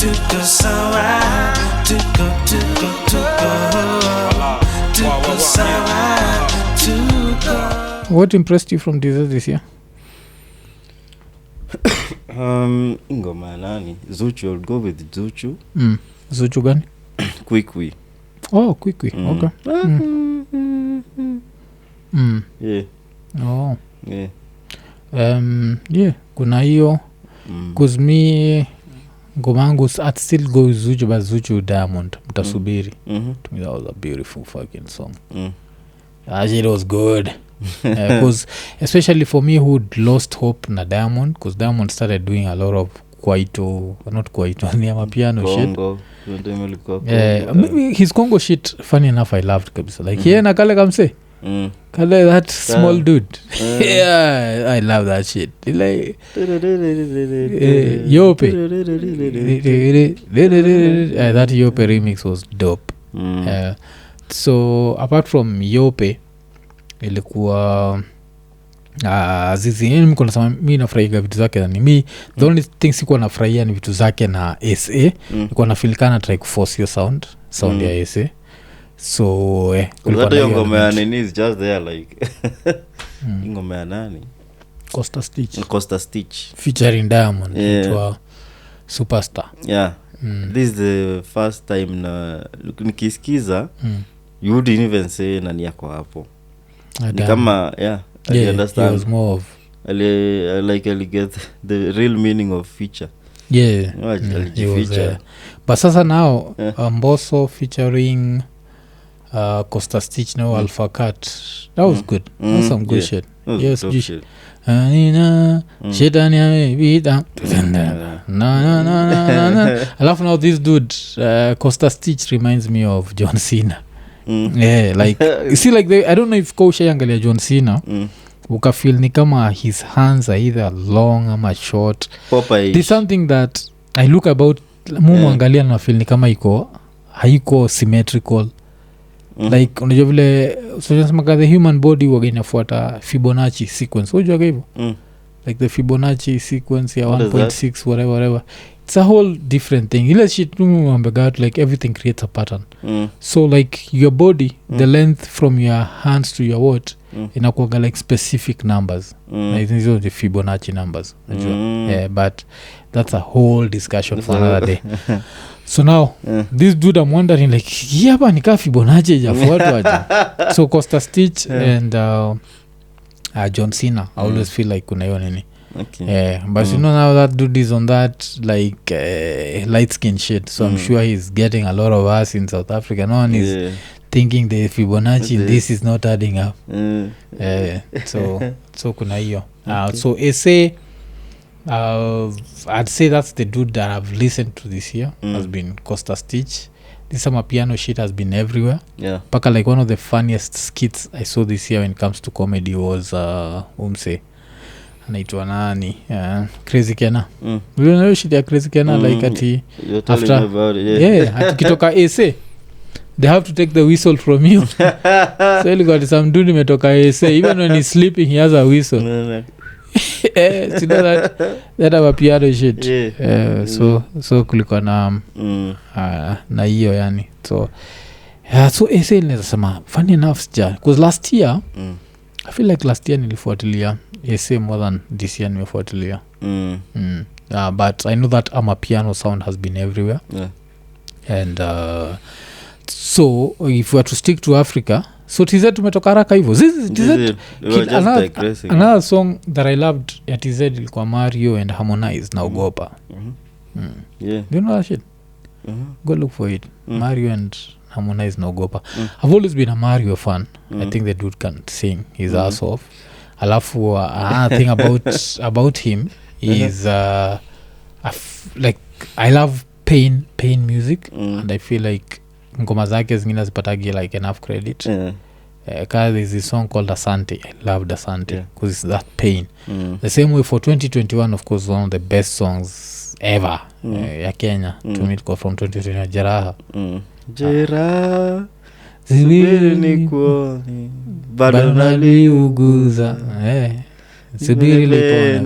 tuko sawa, tuko sawa, tuko. What impressed you from this year? Ngoma nani? Zuchu, I'll go with Zuchu. Zuchu gani? Quickly. Oh, quickly. Okay. Yeah. Oh. Yeah. Yeah, kuna hiyo. Cause me ngoma yangu I'd still go with Zuchu, but Zuchu Diamond mtasubiri. To me that was a beautiful fucking song. It was good. Because especially for me who'd lost hope na Diamond, because Diamond started doing a lot of not kwaito ni amapiano Congo. shit. His Congo shit, funny enough, I loved kabisa. Like yeah, na kale kamse. Kale that small dude. Yeah, I love that shit. Like Yope. That Yope remix was dope. So apart from Yope ilikuwa Azizi mko nasema mimi nafurahia vitu zake na mimi the only thing sikuwa nafurahia ni vitu zake na SA nilikuwa nafilikana try kuforce your sound ya SA so kulikuwa na ngoma ya nini is just there like ngoma ya nani Costa Stitch featuring Diamond to Superstar. This is the first time na nikisikiza you wouldn't even say nani yako hapo ni kama I understand. He was more of I get the real meaning of feature. He was, but sasa now Mbosso featuring Costa Stitch now Alpha Cat, that was good. That was some good shit. Yes, shit. Shetani amebita I love now this dude Costa Stitch reminds me of John Cena. Yeah, like you see like I don't know if ushaangalia John Cena ukafeel ni kama his hands are either long ama short. There's something that I look about angalia na feel ni kama haiko symmetrical. Like unajua vile tunasema the human body waga inafuata Fibonacci sequence. Unajua hivyo? Like the Fibonacci sequence ya 1.6 whatever. It's a whole different thing. Ile shit like everything creates a pattern. So like your body, the length from your hands to your what inakuwa like specific numbers. Like these are the Fibonacci numbers. Yeah, but that's a whole discussion for another day. So now this dude I'm wondering like hapa nika Fibonacci jafuatwa aje. So Costa Stitch and John Cena I always feel like kuna hiyo nini. Okay. But you know now that dude is on that like light skin shit, so I'm sure he's getting a lot of us in South Africa. No one is thinking the Fibonacci this is not adding up. So kuna hiyo. So SA I'd say that's the dude that I've listened to this year has been Costa Stitch. This summer piano shit has been everywhere. Paka like one of the funniest skits I saw this year when it comes to comedy was Umse anaitwa nani Crazy Kena. You know shit ya Crazy Kena like ati after about it, atukitoka SA they have to take the whistle from you. So you got some dude imetoka SA even when he's sleeping he has a whistle. You know that have a piano shit. So kulikuwa na hiyo yani so SA inasema funny enough because last year I feel like last year nilifuatilia SA more than this year nimefuatilia. But I know that piano sound has been everywhere. And so if we are to stick to Africa, so TZ tumetoka haraka hivyo. TZ another song that I loved ya TZ ilikuwa Mario and Harmonize na Ogopa. Do you know that shit? Go look for it. Mario and Harmonize na Ogopa. I've always been a Mario fan. I think the dude can sing his ass off. Alafu another thing about him is like I love pain music and I feel like ngoma zake zingine zipatagi like enough credit. Cause there's this song called Asante. I loved Asante because it's that pain. The same way for 2021 of course one of the best songs ever ya Kenya to me go from 2021 Jeraha Subiri nikuone bado naliuguza Subiri lipone.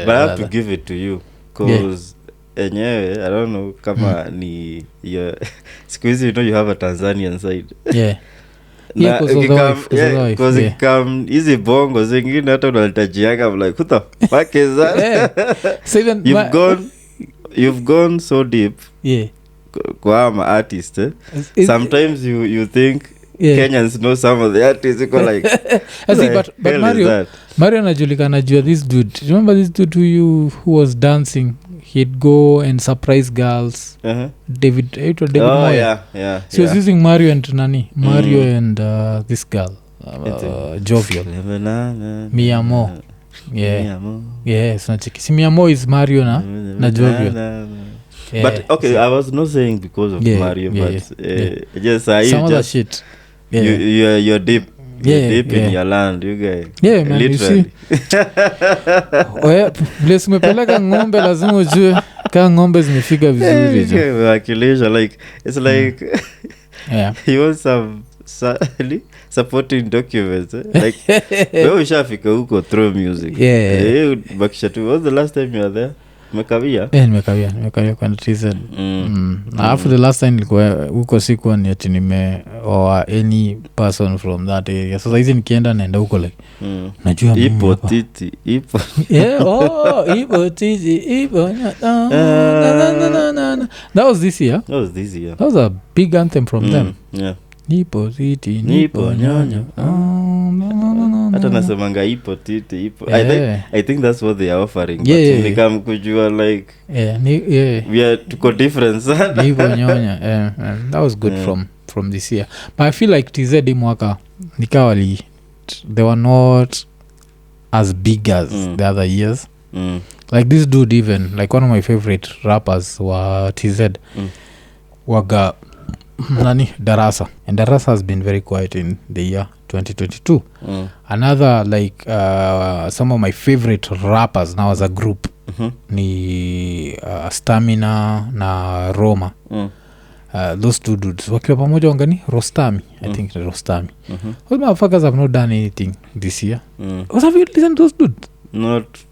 But I have to give it to you cause enyewe I don't know kama ni siku hizi you have a Tanzanian side yeah because hizi bongo zingine hata unalitajianga like who the fuck is that so even you've gone so deep kwa ama artist sometimes you think Kenyans know some of the artists like but Mario anajulikana jua this dude. Remember this dude who was dancing? He'd go and surprise girls. David Moya. He was using Mario and Mario and this girl Jovial Miyamo. So si Miyamo is Mario na Jovial. But okay, I was not saying because of Mario, but just some of that shit. You're deep. Deep in your land, you guys. Yeah, man, literally. Place umepeleka ng'ombe lazima ujue kama ng'ombe zimefika vizuri. Wakilisha like it's like he wants some supporting documents like wewe ushafika huko through music. Bakisha tu. What's the last time you were there? Makarios? Nimekawia kwa TZ. After the last time nilikuwa huko sikuwa ni ati or any person from that area. Sasa hizi nikienda naenda huko like najua ipo titi. Ipo titi. That was this year. That was a big anthem from them. Nipo titi, nipo nyonyo. Hata nasemanga ipo titi, ipo. I think that's what they are offering. But nikam kujua like we are tuko different. Nipo nyonyo. That was good from this year. But I feel like TZ mwaka nikawali they were not as big as the other years. Like this dude even, like one of my favorite rappers wa TZ waga Darasa, and Darasa has been very quiet in the year 2022. Another like some of my favorite rappers now as a group ni Stamina na Roma. Those two dudes wakiwa pamoja wangani Rostami. I think Rostami. Those motherfuckers have not done anything this year. What have you listened to those dudes? Not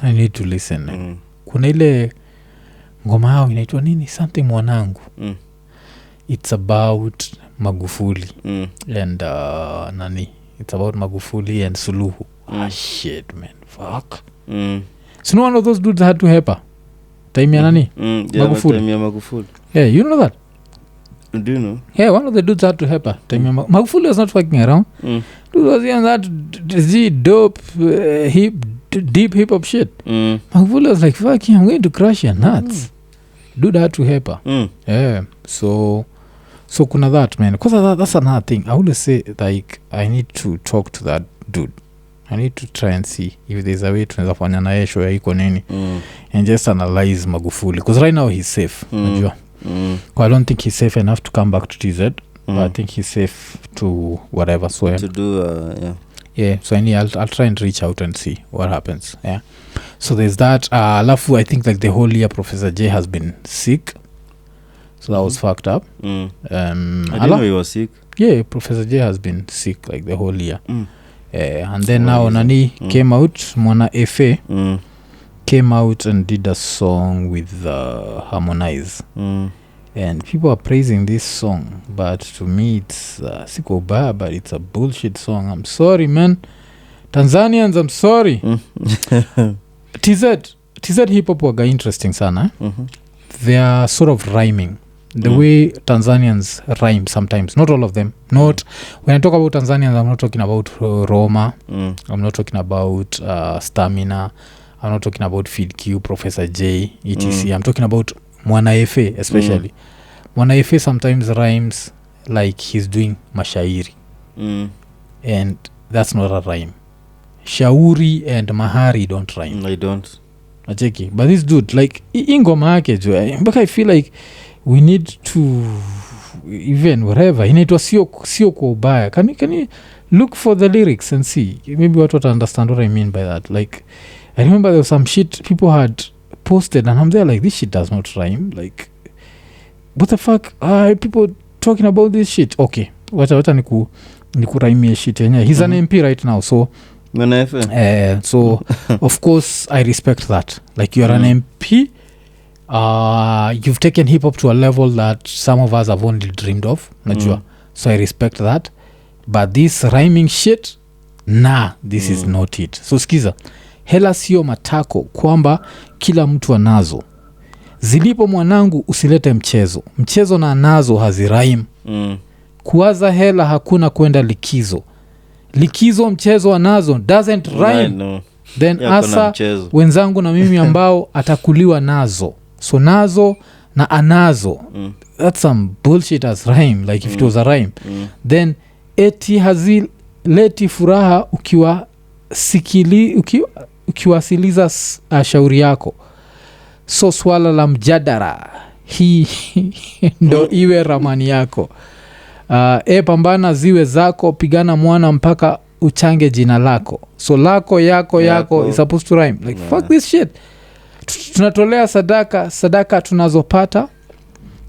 I need to listen. Kuna ile ngoma yao inaitwa nini? Something mwanangu. It's about Magufuli and it's about Magufuli and Suluhu. Shit, man, fuck. So no one of those dudes had to help her. Time ya nani? Magufuli. Yeah, you know that? Do you know? Yeah, one of the dudes had to help her. Time ya Magufuli was not fucking around. Dude was in that dope deep hip hop shit. Magufuli was like, fuck you, I'm going to crush your nuts. Dude had to help her. Yeah, so kuna that, man, because that's another thing. I always say like I need to talk to that dude. I need to try and see if there's a way tunaweza fanya na yeye show ya iko nini and just analyze Magufuli, because right now he's safe. Unajua I don't think he's safe enough to come back to TZ, but I think he's safe to whatever, so to do so I'll try and reach out and see what happens. So there's that. Alafu I think like the whole year Professor J has been sick. So that was fucked up. I didn't know he was sick. Yeah, Professor J has been sick like the whole year. And then now Nani came out, Mwana FA came out and did a song with Harmonize. And people are praising this song, but to me it's siko baya, but it's a bullshit song. I'm sorry, man. Tanzanians, I'm sorry. TZ hip hop waga interesting sana. They are sort of rhyming. The way Tanzanians rhyme sometimes, not all of them. Not when I talk about Tanzanians, I'm not talking about Roma. I'm not talking about Stamina. I'm not talking about Feed Q, Professor J, etc. I'm talking about Mwana FA especially. Mwana FA sometimes rhymes like he's doing mashairi. And that's not a rhyme. Shauri and mahari don't rhyme. I don't. Acheki. But this dude, like ingoma yake jo, but I feel like we need to even whatever inaitwa sio kwa ubaya. Can you look for the lyrics and see maybe what understand what I mean by that? Like I remember there was some shit people had posted and I'm there like, this shit does not rhyme. Like what the fuck are people talking about this shit? Okay, wacha niku rhyme shit yenyewe. He's an MP right now, so Mwana FA. So of course I respect that. Like you're an MP, you've taken hip hop to a level that some of us have only dreamed of, najua. So I respect that, but this rhyming shit, this is not it. So skiza, hela sio matako kwamba kila mtu anazo, zilipo mwanangu usilete mchezo na nazo haziraim. Kuwaza hela hakuna kwenda likizo mchezo anazo doesn't rhyme. No. Then asa wenzangu na mimi ambao atakuliwa nazo, so nazo na anazo, that's some bullshit as rhyme, like if it was a rhyme. Then eti hazileti furaha ukiwasiliza shauri yako, so swala la mjadara hii ndo iwe ramani yako. Pambana ziwe zako, pigana mwana mpaka uchange jina lako, so lako yako is supposed to rhyme. Like fuck this shit. Tunatolea sadaka tunazopata,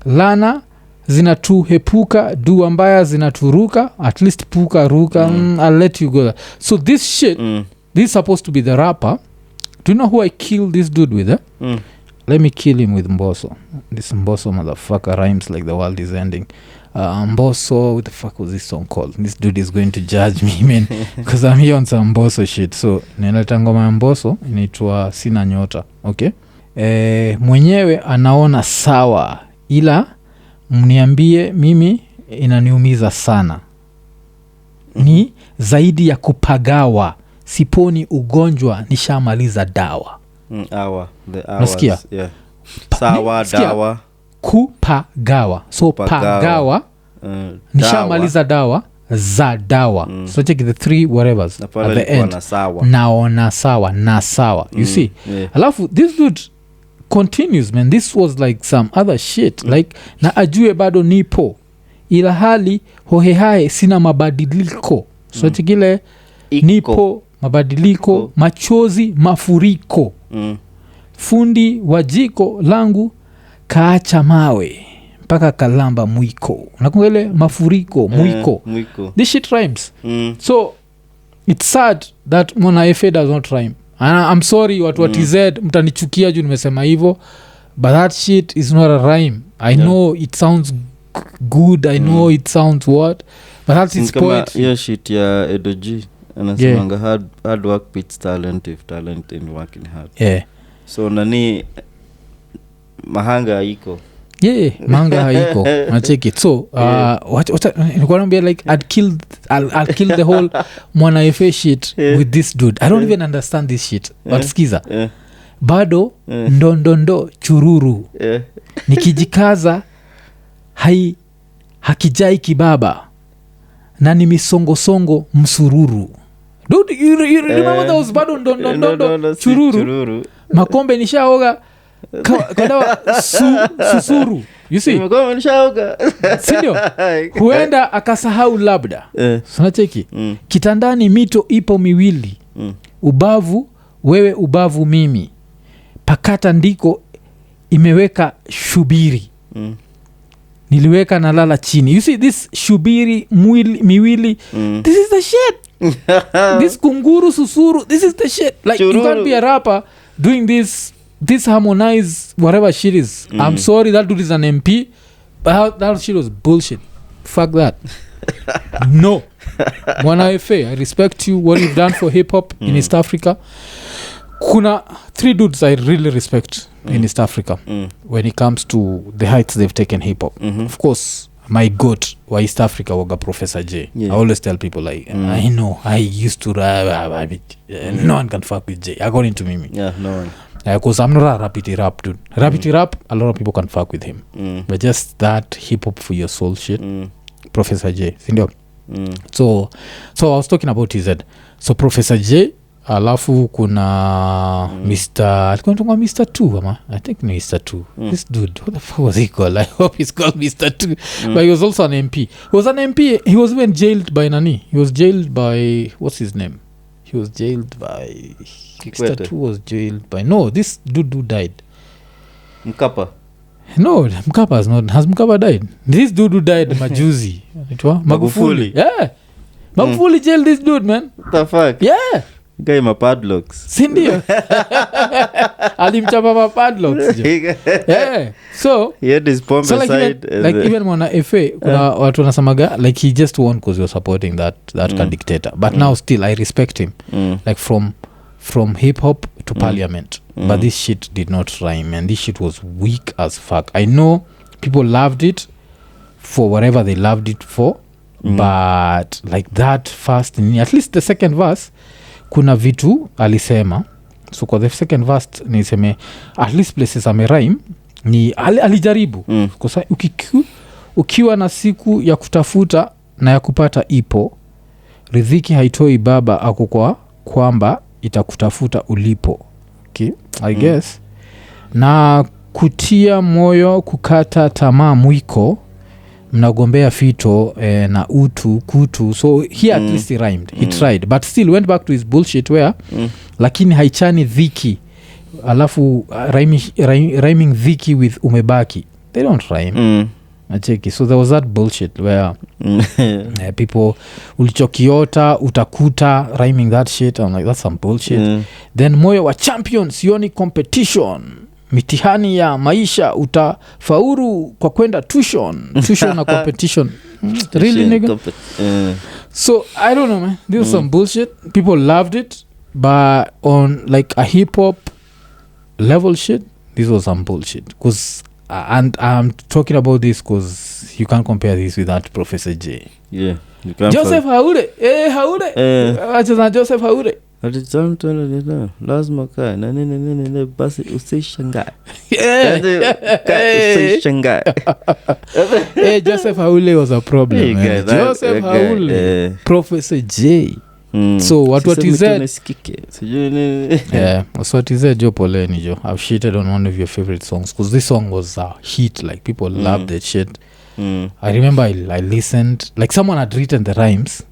lana zinatuhepuka, dua mbaya zinaturuka, at least ruka. I'll let you go. So this shit, this is supposed to be the rapper. Do you know who I killed this dude with? Let me kill him with Mbosso. This Mbosso motherfucker rhymes like the world is ending. Mbosso, what the fuck was this song called? This dude is going to judge me, man, because I'm here on some Mbosso shit. So nileta ngoma ya Mbosso inaitwa Sina Nyota. Okay, mwenyewe anaona sawa, ila mniambie mimi inaniumiza sana. Ni zaidi ya kupagawa, siponi ugonjwa, nishamaliza dawa. Nasikia? Yeah. Sawa, dawa. Kupagawa. So pagawa, nishamaliza dawa za dawa. So check the three whatevers at the end. Naona sawa, na sawa. You see? Yeah. Alafu this dude continues, man. This was like some other shit. Like na ajue bado nipo, ila hali hohehae sina mabadiliko. So chikile nipo, mabadiliko, machozi, mafuriko. Fundi wajiko langu kaacha mawe mpaka kalamba mwiko. Nakungele mafuriko, mwiko. This shit rhymes. So it's sad that Mwana FA does not rhyme. And I'm sorry watu wa TZ mtanichukia juu nimesema hivyo, but that shit is not a rhyme. I know it sounds good, I know it sounds what, but that's its poetry. Hiyo shit ya Edo G anasemanga hard work beats talent if talent in working hard. Yeah. So nani mahanga haiko. Yeah, manga haiko. I check it. So what nikuambia, like I'll kill the whole Mwana FA shit with this dude. I don't even understand this shit. But skiza. Bado ndondondo chururu. Nikijikaza hakijai kibaba. Na ni misongo msururu. Dude, you remember those bado ndondondo chururu? Makombe nishaoga kwa susuru. You see? Makombe nishaoga. Sindio? Huenda akasahau labda. Sunacheki? Kitandani mito ipo miwili. Ubavu wewe, ubavu mimi. Pakata ndiko imeweka shubiri. Niliweka na lala chini. You see this shubiri miwili? This is the shit. This kunguru susuru, this is the shit. Like chururu. You can't be a rapper doing this harmonize whatever shit is. I'm sorry, that dude is an MP, but that shit was bullshit. Fuck that. No. Mwana FA, I respect you, what you've done for hip hop in East Africa. Kuna 3 dudes I really respect in East Africa when it comes to the heights they've taken hip hop. Of course, my goat wa East Africa waga Professor J. I always tell people like I know I used to rap, no one can fuck with J according to me. Yeah, no one. Because I'm not a rapidity rap dude. Rapidity rap, a lot of people can fuck with him. But just that hip hop for your soul shit, Professor J. So I was talking about TZ. So Professor J, alafu kuna alikuwa Mr. 2 ama I think ni Mr. 2. This dude, what the fuck was he called? I hope he's called Mr. 2. But he was also an MP. He was an MP. He was even jailed by nani? He was jailed by, what's his name? He was jailed by Mr. 2 was jailed by, no, this dude died. Mkapa. No, Mkapa has Mkapa died? This dude died majuzi. Magufuli. Yeah. Magufuli jail this dude, man. What the fuck? Yeah. Guy ma padlocks. Sindio? Alimchapa ma padlocks. Yeah. So he had his pombe side. Even Mwana FA, kuna watu wanasemaga like he just won because you're supporting that dictator. But now still I respect him. Like from hip hop to parliament. But this shit did not rhyme, and this shit was weak as fuck. I know people loved it for whatever they loved it for, but like that first, at least the second verse, kuna vitu alisema. So kwa the second verse niseme at least places amerhyme ni alijaribu. Kwa sababu ukiwa na siku ya kutafuta na ya kupata ipo, riziki haitoi baba ako kwamba itakutafuta ulipo. Okay, I guess. Na kutia moyo kukata tamaa mwiko, mnagombea fito na utu kutu. So he at least he rhymed. He tried, but still went back to his bullshit where lakini haichani dhiki. Alafu rhyming dhiki with umebaki. They don't rhyme. Acheki. So there was that bullshit where people ulichokiota utakuta rhyming that shit. I'm like, that's some bullshit. Then moyo wa champions sioni competition, mitihani ya maisha utafauru kwa kwenda tuition na competition. Really nigga? So I don't know, man, this was some bullshit. People loved it, but on like a hip hop level shit, this was some bullshit. Because and I'm talking about this because you can't compare this with that Professor J. Yeah, you can't. Joseph Haure, Haure. Joseph Haure. Lazima kaa na nini basi usishangae. Usishangae. Joseph Haure was a problem. Joseph Haure, Professor J. So what is that? Yeah, so what is that? Jo poleni jo. I've shitted on one of your favorite songs because this song was a hit. Like people loved that shit. I remember I listened. Like someone had written the rhymes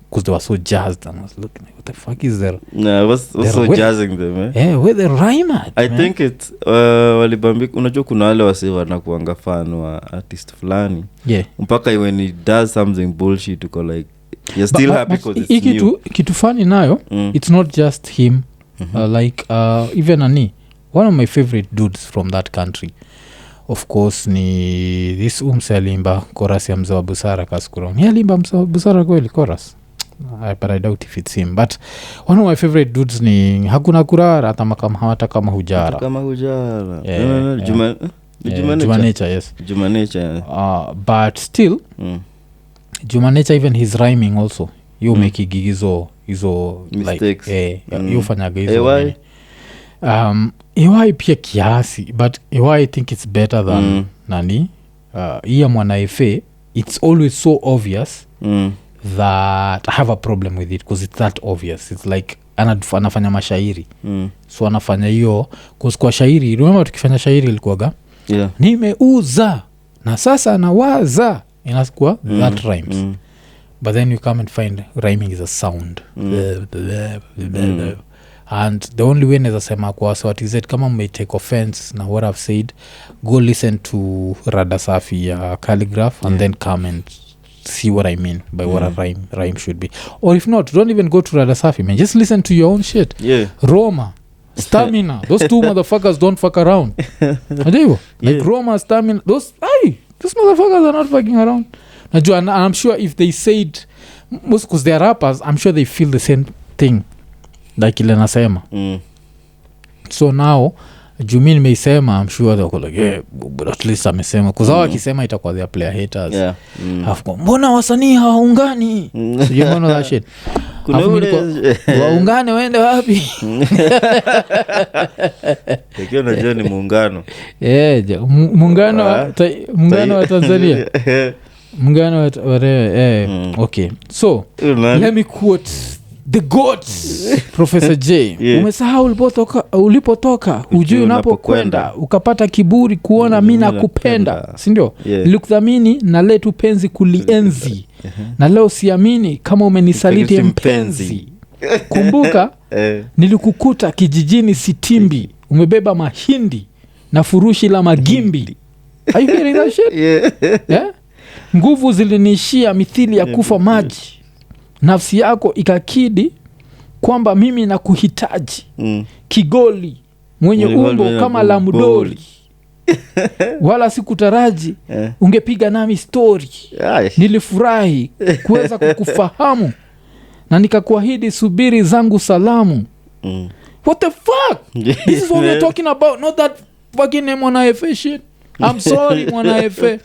because they were so jazzed, and I was looking like, what the fuck is there? No, I was so jazzing them, eh? Yeah, where the rhyme at? I think it's walibambika. Unajua kuna wale wasi wanakuanga fan wa artist fulani. Yeah. Mpaka when he does something bullshit, uko like you're still happy because it's new. Kitu funny nayo, it's not just him. Like even Ani, one of my favorite dudes from that country, of course, ni this alimba chorus ya Mzee wa Busara Kaskurong. Yeah, alimba Mzee wa Busara kweli chorus. But I doubt if it's him. But one of my favorite dudes ni hakuna kurara hata hawata kama hujara. Juma Nature, yes. Juma Nature. But still, Juma Nature, even his rhyming also, you make gigizo mistakes. Like you fanyaga hizo. EY pia kiasi, but EY I think it's better than nani. Iya Mwana FA, it's always so obvious that I have a problem with it because it's that obvious. It's like anafanya mashairi. So anafanya hiyo because kwa shairi, remember tukifanya shairi ilikuwaga nimeuza na sasa nawaza, inakuwa that rhymes. But then you come and find rhyming is a sound. And the only way neza sema kwa what is it, kama may take offense na what I've said, go listen to Rada Safi ya Calligraph and then come and see what I mean by what a rhyme should be. Or if not, don't even go to Rada Safi, man. Just listen to your own shit. Roma, Stamina, those two motherfuckers don't fuck around. Like Roma, Stamina, those motherfuckers are not fucking around. And I'm sure if they said, most because they're rappers, I'm sure they feel the same thing like ile nasema. So now Jumi nimeisema, I'm sure they're like, but at least amesema. Because hao akisema itakuwa their player haters. Mbona wasanii hawaungani? So you know that shit. Waungane waende wapi? Tekio najua ni muungano. Muungano wa Tanzania. Muungano wa okay. So let me quote the goat Professor J. Umesahau ulipotoka, hujui unapokwenda, ukapata kiburi kuona mimi nakupenda, si ndio? Nilikuthamini na letu penzi kulienzi. Na leo siamini kama umenisaliti mpenzi. Kumbuka nilikukuta kijijini Sitimbi, umebeba mahindi na furushi la magimbi. Are you hearing that shit? Yeah? Nguvu zilinishia mithili ya kufa maji. nafsi yako ikakidi kwamba mimi nakuhitaji kigoli mwenye umbo kama la mdoli wala sikutaraji ungepiga nami story. Nilifurahi kuweza kukufahamu na nikakuahidi subiri zangu salamu. What the fuck? This is what we're talking about, not that fucking Mwana FA shit. I'm sorry Mwana FA,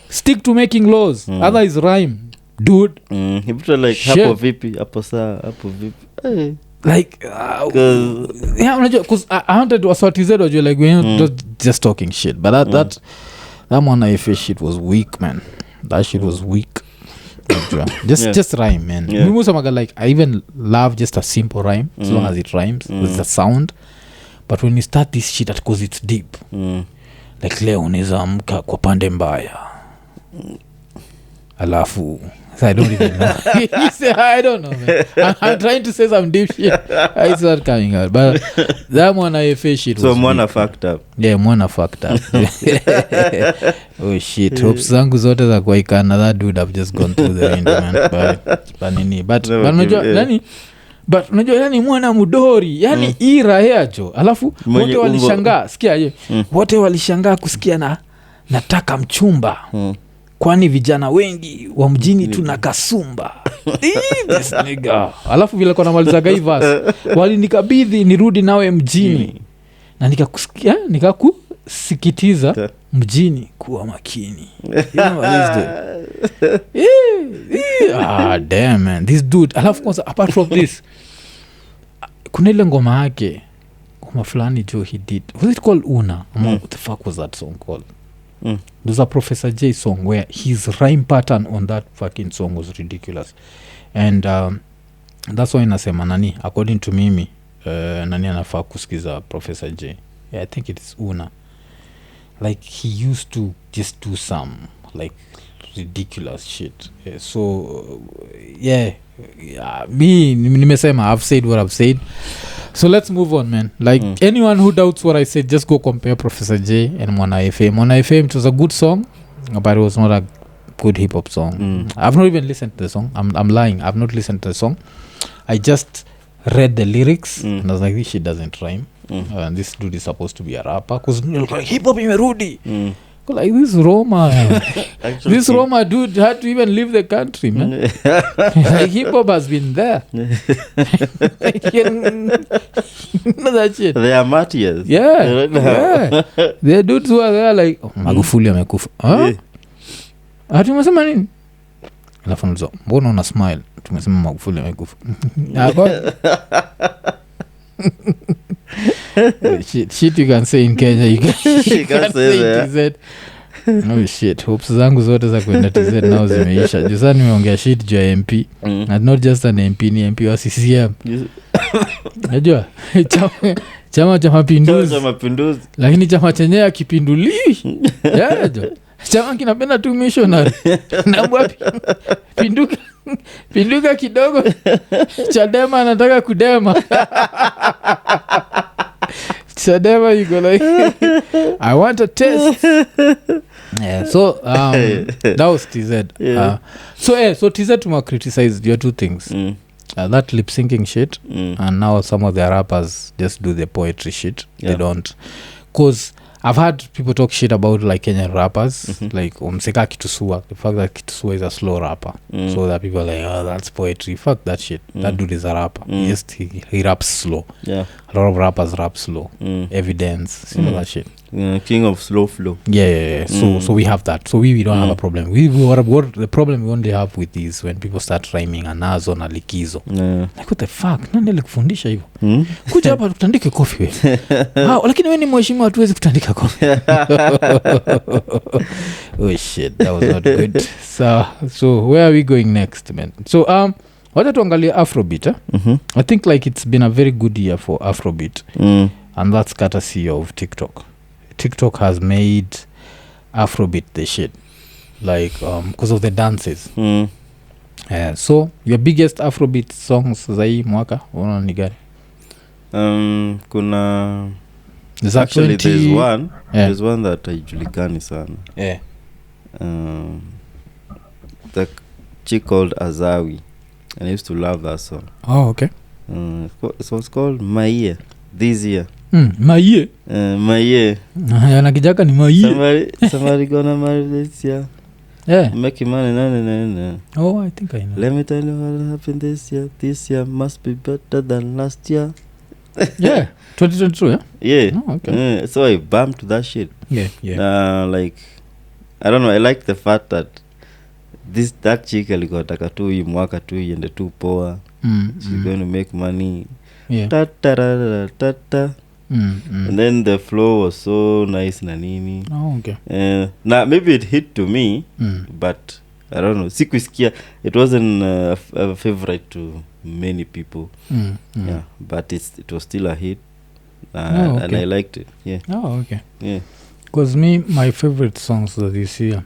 stick to making laws, otherwise rhyme dude. Hibuta like hapo vipi hapo saa hapo vipi like yeah, unajua cuz I wanted to assert like we're just talking shit, but that Mwana FA shit was weak, man. That shit was weak. just rhyme, man. Like I even love just a simple rhyme as long as it rhymes with the sound, but when you start this shit that cause it's deep, like leo unaweza amka kwa pande mbaya alafu I don't even know. You say, I don't know, man. I'm trying to say some deep shit. It's not coming out. But that Mwana FA shit so was Mwana fucked up. Yeah, Mwana fucked up. Oh shit. Hopes zangu zote za kuwaikana. That dude have just gone through the window, man. But unajua nani? But unajua yani Mwana mudori. Yani ira heacho. Alafu wote walishangaa. Sikia hiyo. Wote walishangaa kusikia na nataka mchumba. Kwani vijana wengi wa mjini tuna kasumba. This nigga. Alafu vile kwa namalizaga hii verse, walinikabidhi nirudi nawe mjini na nikakusikitiza mjini kuwa makini. You know what damn, man, this dude. Alafu kwanza apart from this, kuna ile ngoma yake ngoma fulani jo he did, was it called Una? What the fuck was that song called? There's a Professor J song where his rhyme pattern on that fucking song was ridiculous, and that's why nasema nani according to mimi nani anafaa kusikiza Professor J. Yeah, I think it's Una. Like he used to just do some like ridiculous shit. Me nimesema I've said what I've said, so let's move on, man. Like anyone who doubts what I said, just go compare Professor J and Mwana FA. Mwana FA, it was a good song, but it was not a good hip hop song. I've not even listened to the song. I'm lying, I've not listened to the song. I just read the lyrics and I was like, this shit doesn't rhyme. And this dude is supposed to be a rapper because like, hip hop imerudi. Like this Roma this Roma dude had to even leave the country, man. Like hip hop has been there. Like, you know that shit. They are martyrs. Yeah. There are dudes who are there like Magufuli amekufa. Tumesema nini? Alafu nzo mbona una smile? Tumesema Magufuli amekufa. Shit you can say in Kenya, you can say in TZ. No shit, hopes zangu zote za kwenda TZ nao zimeisha. Jusa nimeongea shit juu ya MP, and not just an MP, ni MP wa CCM. Najua chama cha mapinduzi, lakini chama chenye akipinduliwi. Yeah, chama kinapenda tu missionary. Naambia pinduka kidogo, Chadema anataka kudema. Chadema you go like I want a test. Yeah, so that was TZ. So TZ to criticize your two things. That lip syncing shit, and now some of their rappers just do the poetry shit. They don't, cause I've heard people talk shit about like Kenyan rappers, like Mseka Kitusua, the fact that Kitusua is a slow rapper. So that people are like, oh, that's poetry. Fuck that shit. That dude is a rapper. Yes, he raps slow. Yeah. A lot of rappers rap slow. Evidence, you know that shit. King of slow flow. Yeah. So we have that. So we don't have a problem. What the problem we only have with is when people start rhyming anazo na likizo. Like what the fuck? Nani alikufundisha hivyo? Kuja hapa tutandike kofi wewe. Lakini wewe ni mheshimiwa, hatuwezi kutandika kofi. Oh shit, that was not good. So where are we going next, man? So wacha tuangalie Afrobeat. I think like it's been a very good year for Afrobeat. And that's courtesy of TikTok. TikTok has made Afrobeat the shit, like because of the dances. So your biggest Afrobeat songs za hii mwaka unaona ni gani? Kuna actually there's one that haijulikani sana. The chick called Azawi. and I used to love that song. Oh, okay. It was called My Year. This year. My year. My year. Na kijaka ni my year. Somebody gonna marry this year. Yeah. Making money. No. Oh, I think I know. Let me tell you what happened this year. This year must be better than last year. Yeah. 2022, yeah? Yeah. Oh, okay. So I bumped that shit. Yeah. Like, I don't know, I like the fact that that chick alikotaka tu hii mwaka tu iende tu poa. She's going to make money. Yeah. Ta. And then the flow was so nice na nini. Oh, okay. Now maybe it hit to me, but I don't know. Sikusikia, it wasn't a favorite to many people. Yeah, but it was still a hit. Okay. And I liked it. Yeah. Oh, okay. Yeah. Because my favorite songs that this year,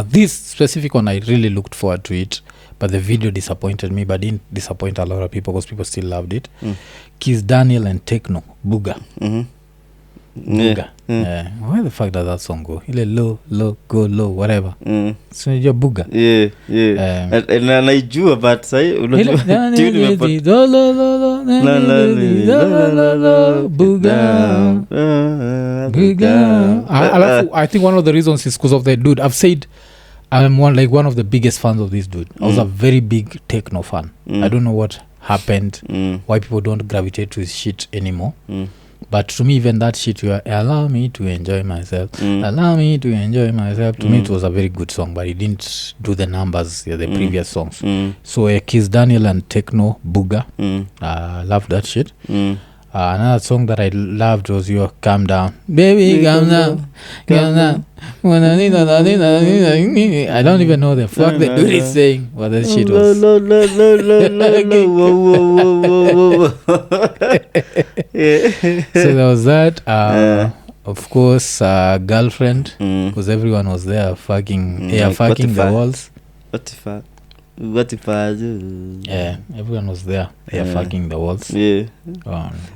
this specific one, I really looked forward to it, but the video disappointed me, but didn't disappoint a lot of people because people still loved it. Kiss Daniel and Techno, Booga. Booga. Yeah. Where the fuck does that song go? Ile low, go low, whatever. So you're Booga. Yeah. And naijua but sai unajua Booga. I think one of the reasons is because of the dude. I've said I'm one of the biggest fans of this dude. I was a very big Techno fan. I don't know what happened, why people don't gravitate to his shit anymore. But to me, even that shit, allow me to enjoy myself. Allow me to enjoy myself. To me, it was a very good song, but it didn't do the numbers, the previous songs. So Kiss Daniel and Techno, Booga. Loved that shit. Another song that I loved was your Calm Down. Baby, calm down. Calm down. I don't even know the fuck the dude is saying what that shit was. So there was that. Of course, Girlfriend, because everyone was there fucking the walls. What if I do? Yeah, everyone was there. They are fucking the walls. Yeah.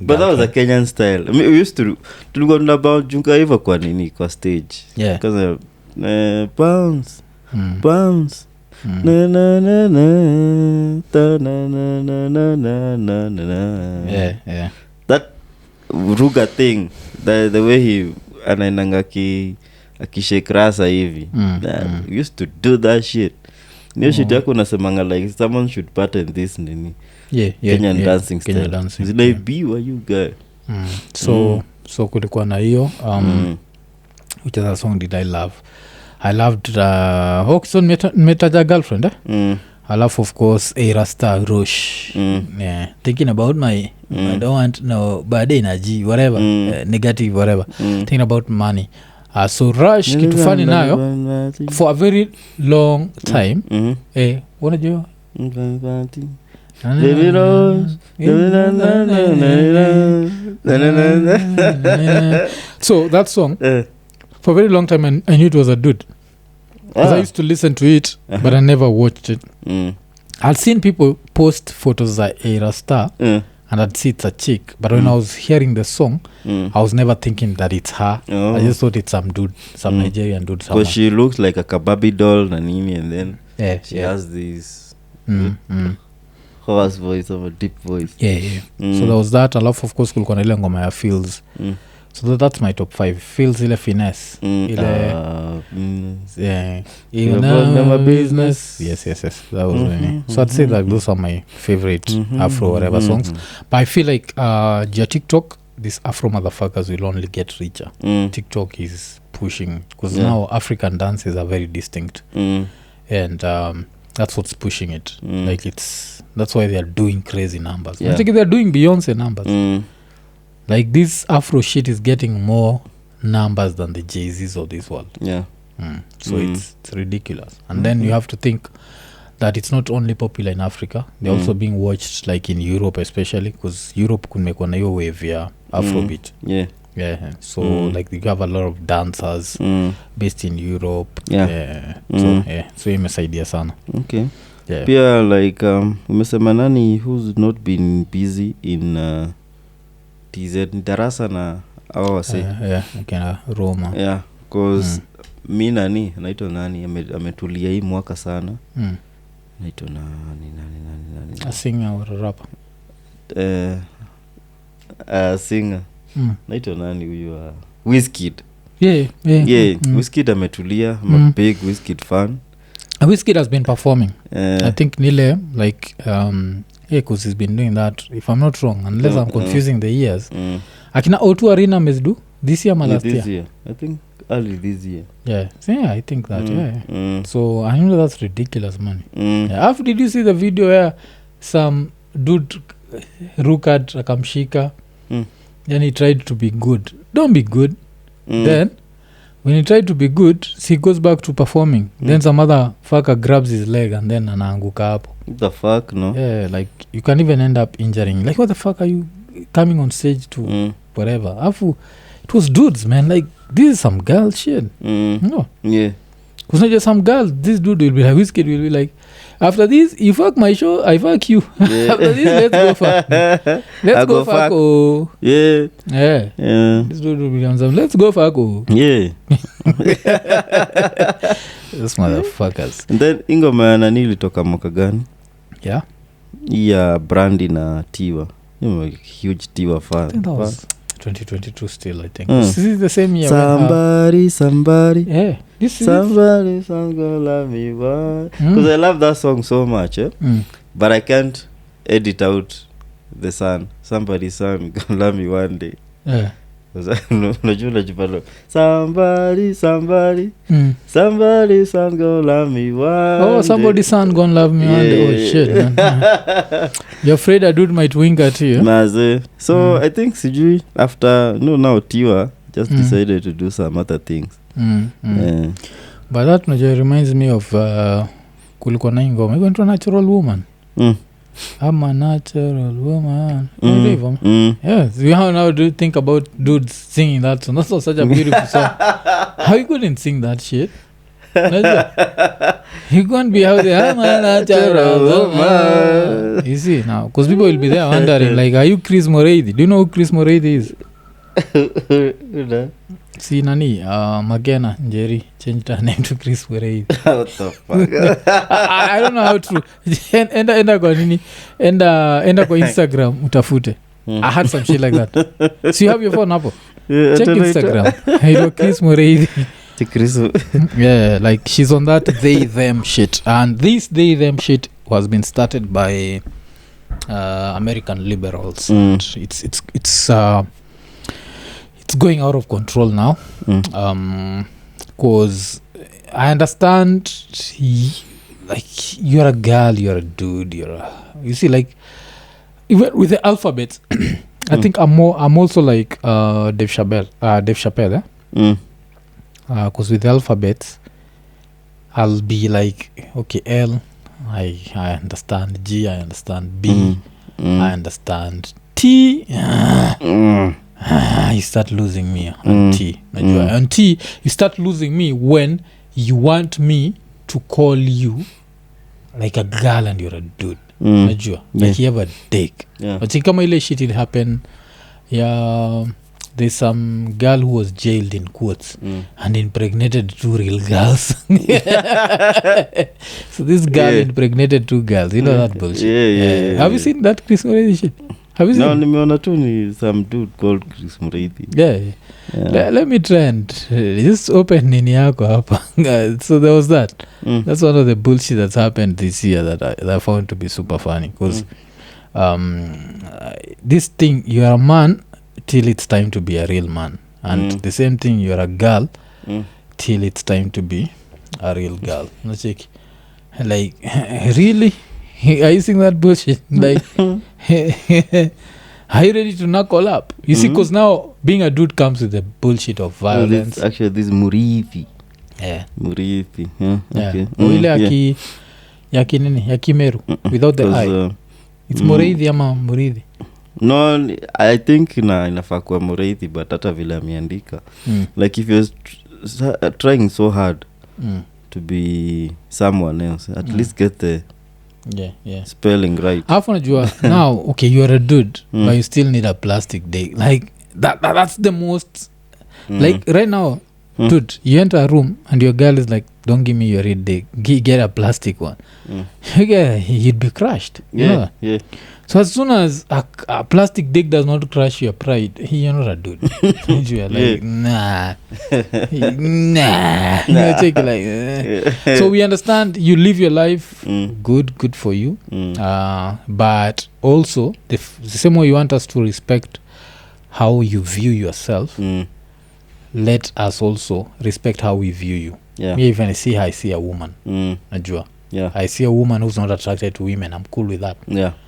But that was a Kenyan style. I mean, we used to go about junka hiva kwa nini kwa stage. Yeah. Because bounce. Na na na na ta na na na na na na. Yeah. That Ruga thing, the way he anainanga akishake rasa hivi. We used to do that shit. Niyo shit yako unasemanga like someone should pattern this nini. Kenyan dancing style. Kenyan dancing. It's like biwa you guy. So kulikuwa na hiyo which other song did I love? I loved Hawkson Metaja Girlfriend. I love, of course, A Rasta Rush. Yeah, thinking about I don't want no bad energy, whatever, negative, whatever. Thinking about money. So Rush, kitu funny nayo, for a very long time, wanajua? Baby Rose. So that song, for a very long time, I knew it was a dude. Because I used to listen to it, but I never watched it. I'd seen people post photos of A Rasta, and I'd see it's a chick. But when I was hearing the song, I was never thinking that it's her. I just thought it's some dude, some Nigerian dude. Because she looks like a kababi doll, Nanini, and then she has this hoarse voice or a deep voice. Yeah. So there was that. I love, of course, kulikuwa na ile ngoma ya Feels. So that's my top 5. Feels ile finesse. Even my business. Yes. That was so I'd say that those are my favorite Afro whatever songs. But I feel like your TikTok, these Afro motherfuckers will only get richer. TikTok is pushing because now African dances are very distinct. And that's what's pushing it. Like that's why they are doing crazy numbers. I think they're doing Beyonce numbers. Like this Afro shit is getting more numbers than the Jay-Z's of this world. So it's ridiculous. And then you have to think that it's not only popular in Africa, they're also being watched like in Europe especially, because Europe kumekuwa na hiyo wave ya Afrobeat. So like you have a lot of dancers based in Europe. So imesaidia sana. Okay. Pia like umesema nani who's not been busy in TZ darasa na awase kina Roma. Because mi naitwa nani ametulia hii mwaka sana. naitwa nani a singer or a rapper? Singer. Naitwa nani huyu? Wizkid. Yeah. Wizkid ametulia. I'm a big Wizkid fan. Wizkid has been performing. I think nile like because he's been doing that, if I'm not wrong, unless I'm confusing the years. Akina O2 Arena mezdu this year or last year? I think early this year. Yeah, I think that. So I know that's ridiculous money. After did you see the video where some dude Rukad akamshika then he tried to be good? Don't be good. Then when he tried to be good, he goes back to performing. Then some other fucker grabs his leg and then anaanguka hapo. What the fuck, no? Yeah, like you can even end up injuring. Like what the fuck are you coming on stage to whatever? Afu, it was dudes, man. Like this is some girl shit. No. Yeah. Because not just some girl. This dude will be like, Wizkid will be like, after this, you fuck my show, I fuck you. Yeah. After this, let's go fuck. Let's go fuck. Oh. Yeah. This dude will be on some, let's go fuck. Oh. Yeah. Those motherfuckers. And then ingoma nani ilitoka mwaka gani? Yeah. Yeah, Brandy na Tiwa. I'm a huge Tiwa fan. I think that was 2022 still, I think. This is the same year. Somebody. Yeah. This is Somebody's gonna love me. Because I love that song so much. But I can't edit out the sun. Somebody's son gonna love me one day. Yeah. Somebody somebody's son gonna love me one day. Oh, somebody's son gonna love me one day. Oh shit, man. You're afraid a dude might wink at you? Maze. So I think sijui after now Tiwa just decided to do some other things. Yeah. But that reminds me of kulikuwa na ngoma iko into Natural Woman. I'm a natural woman. Yes, how do you think about dudes singing that song? That's such a beautiful song. How you couldn't sing that shit? You can't be out there. I'm a natural woman. You see now, because people will be there wondering, like, are you Chris Moreidi? Do you know who Chris Moreidi is? See nani Magena Njeri changed her name to Chris Moreidi. What the fuck? I don't know how true. Enda kwa nini? Enda kwa Instagram utafute. I had some shit like that. So you have your phone hapo? Yeah, check Instagram. Hello Chris Moreidi. Yeah, like she's on that they them shit, and this they them shit was been started by American liberals. It's going out of control now. Cause I understand like you're a girl, you're a dude, you see, like even with the alphabet I think I'm also like Dave Chappelle cause with the alphabet I'll be like, okay, L I understand, G I understand, B I understand, T you start losing me on T. On T you start losing me when you want me to call you like a girl and you're a dude. Najua like you have a dick. But think kama ile shit it happened. There's some girl who was jailed in quotes and impregnated 2 real girls. So this girl impregnated 2 girls. You know that bullshit. Have you seen that Chris Moreidi shit? Have you seen? No, nimeona tu ni some dude called Chris Moreidi. Let me try and just open nini yako hapa. So there was that. That's one of the bullshit that's happened this year that I found to be super funny. Because this thing, you're a man till it's time to be a real man. And the same thing, you're a girl till it's time to be a real girl. Like, really? Are you seeing that bullshit? Like, are you ready to knuckle up? You see, because now being a dude comes with the bullshit of violence. Actually, this Murithi. Murithi. Okay. Yaki nini? Yaki meru. Without the I. It's Murithi ama Murithi. No, I think inafaa kuwa Murithi, but hata vile ameandika. Like if you're trying so hard to be someone else, at least get the spelling right. Half unajua now, okay, you're a dude, but you still need a plastic dick. Like that's the most like right now dude, you enter a room and your girl is like, don't give me your red dick, get a plastic one. You'd be crushed. Yeah. So as soon as a plastic dick does not crush your pride, you're not a dude. You're like, nah. You take it like, So we understand you live your life good for you. But also the same way you want us to respect how you view yourself, let us also respect how we view you. Me, even I see a woman, najua. I see a woman who's not attracted to women. I'm cool with that.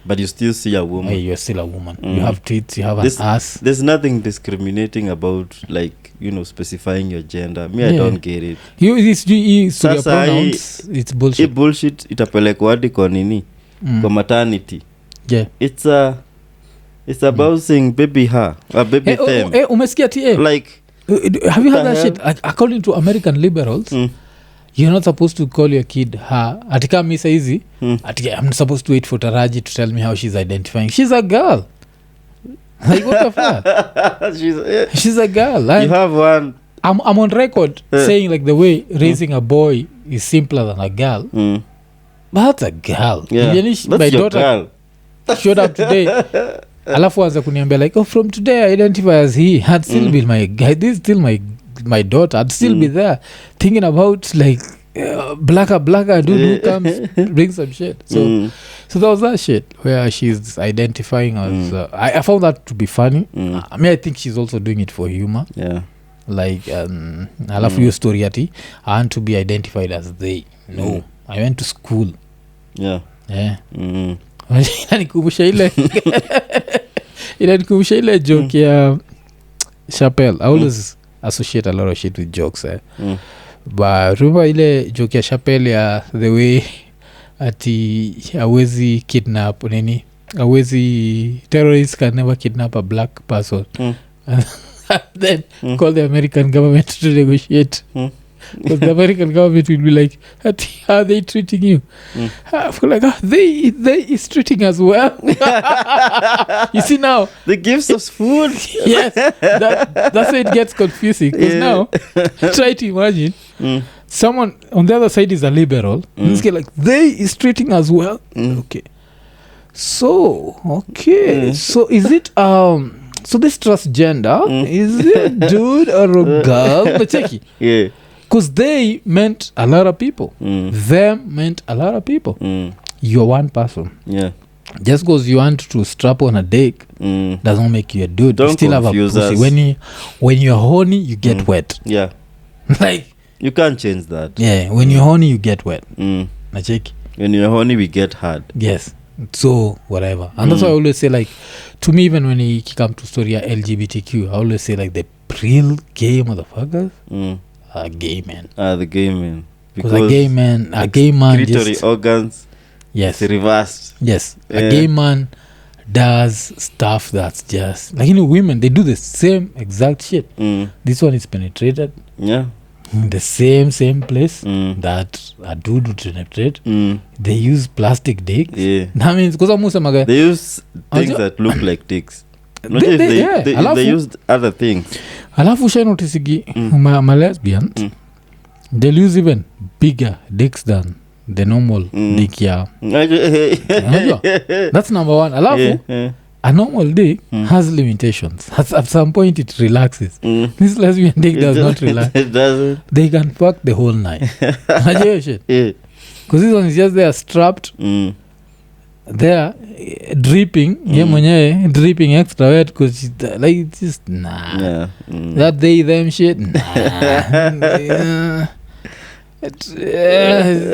But you still see a woman. Hey, you're still a woman. You have tits, you have an ass. There's nothing discriminating about, like, specifying your gender. Me, I don't get it. So your pronouns, it's bullshit. Bullshit itapelekwa hadi kwa nini? Kwa maternity. Yeah. It's about saying baby her or baby them. Umesikia TA? Like, have you heard that shit? According to American liberals, you're not supposed to call your kid her. Atika misa hizi, I'm supposed to wait for Taraji to tell me how she's identifying. She's a girl. Like, what the fuck? She's a girl. Like, you have one. I'm on record saying like the way raising a boy is simpler than a girl. But that's a girl. Yeah. That's my daughter girl. Showed up today. Alafu anza kuniambia like, from today I identify as he. I'd still be my guy. This is still my daughter. I'd still be there thinking about like blacker dude who comes bring some shit. So there was that shit where she's identifying as I found that to be funny. I mean, I think she's also doing it for humor. Like alafu your story ati I want to be identified as they. No, I went to school. Inanikumbusha ile joke ya Chappelle. I always associate a lot of shit with jokes. But remember ile joke ya Chappelle ya the way ati awezi kidnap nini, awezi terrorists can never kidnap a black person. And then call the American government to negotiate. Because the American government will be like, how are they treating you? I feel like, they is treating us well. You see now, they gives us food. Yes, that's why it gets confusing. Because now, try to imagine someone on the other side is a liberal. This guy like, they is treating us well. Okay, so is it so this transgender, is it a dude or a girl? But check it. Because they meant a lot of people. Them meant a lot of people. You're one person. Just because you want to strap on a dick doesn't make you a dude. Don't you still have a pussy. Us. When you're horny, you get wet. Like, you can't change that. When you're horny, you get wet. Na check. When you're horny, we get hard. Yes. So whatever. And that's why I always say, like, to me, even when you come to story LGBTQ, I always say like the real gay motherfuckers. A gay man. The gay man. Because a gay man just organs. Yes. It's reversed. Yes. A gay man does stuff that's just like, women, they do the same exact shit. This one is penetrated. In the same place that a dude would penetrate. They use plastic dicks. That means because they use things that look like dicks. They used other things. Alafu shai notisigi ma lesbians they'll use even bigger dicks than the normal dick ya. That's number one. Alafu a normal dick has limitations. At some point it relaxes. This lesbian dick does not relax. It doesn't. They can fuck the whole night. Because this one is just there strapped there dripping. Mwenyewe dripping extra wet because like it's just that they them shit.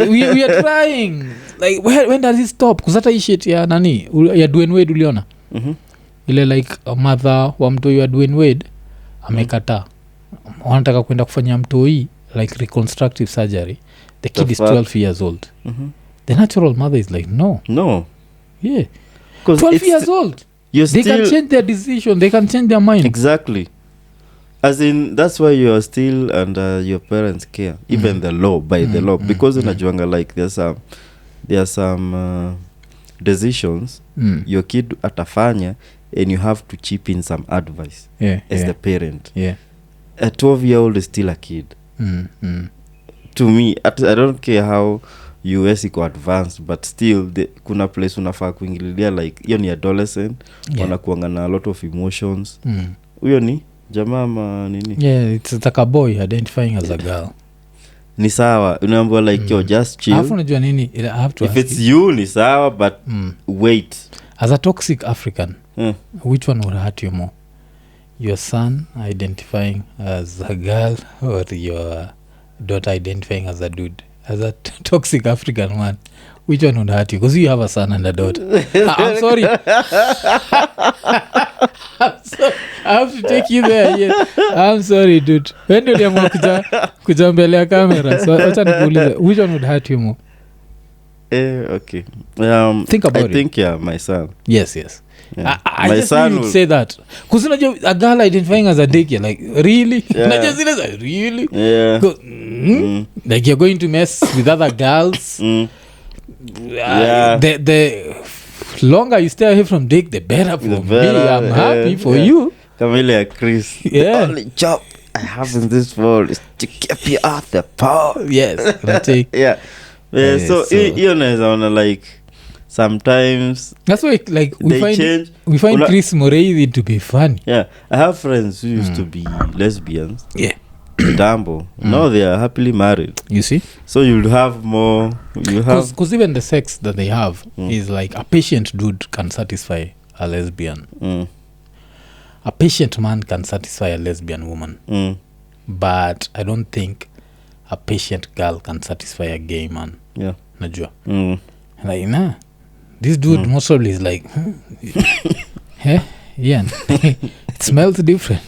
We are trying. Like when does it stop? Because hata hii shit ya nani ya Dwayne Wade uliona ile like a mother wa mtoi wa Dwayne Wade amekataa, wanataka kwenda kufanya mtoi like reconstructive surgery. The kid is 12 years old. The natural mother is like no 12 years old. They can change their decision. They can change their mind. Exactly. As in, that's why you are still under your parents' care, even the law, by the law, because in Ajuanga, like there are some decisions your kid atafanya, and you have to chip in some advice as the parent. a 12-year-old is still a kid. To me, I don't care how US iko advanced, but still kuna place unafaa kuingililia like hiyo ni adolescent, wanakuanga na a lot of emotions. Huyo ni jamaa ama nini? Yeah, it's like a boy identifying as a girl. Ni sawa, unaambiwa like yo just chill. Alafu unajua nini? I have to if it's you ni sawa, but wait. As a toxic African, which one would hurt you more? Your son identifying as a girl or your daughter identifying as a dude? As a toxic African one, which one would hurt you? Because you have a son and a daughter. I'm sorry. I have to take you there. Yeah. I'm sorry, dude. When do you kuja mbele ya camera? So wacha nikuulize, which one would hurt you more? Okay. Think about it. I think my son. Yes. Yeah. I my just son would say that. Because a girl identifying as a dick, you're like, really? Yeah. Really? Yeah. Like you're going to mess with other girls. Yeah. The longer you stay away from dick, the better for me. I'm happy for you. Camilla, Chris. Yeah. The only job I have in this world is to keep you off the pole. Yes. Yeah. So you know, like sometimes that's why like we find Chris Moreidi to be funny. Yeah, I have friends who used to be lesbians. Yeah. Dambo. Now they are happily married. You see? So you'll have more. Because even the sex that they have is like a patient dude can satisfy a lesbian. A patient man can satisfy a lesbian woman. But I don't think a patient girl can satisfy a gay man. Yeah. Najua. Like, nah. This dude most probably is like, hey, Ian, it smells different.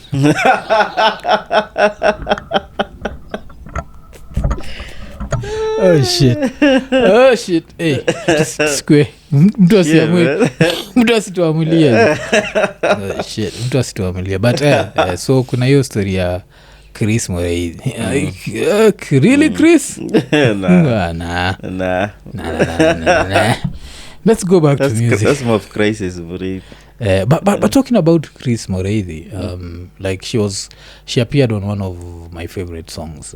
Oh shit. Hey, square. Mtu asituamulia. Oh shit, mtu asituamulia. But so kuna hiyo story ya Chris Moreidi. Really, Chris? Nah. Let's go back to music. That's more of crisis, but talking about Chris Moreidi, like she appeared on one of my favorite songs.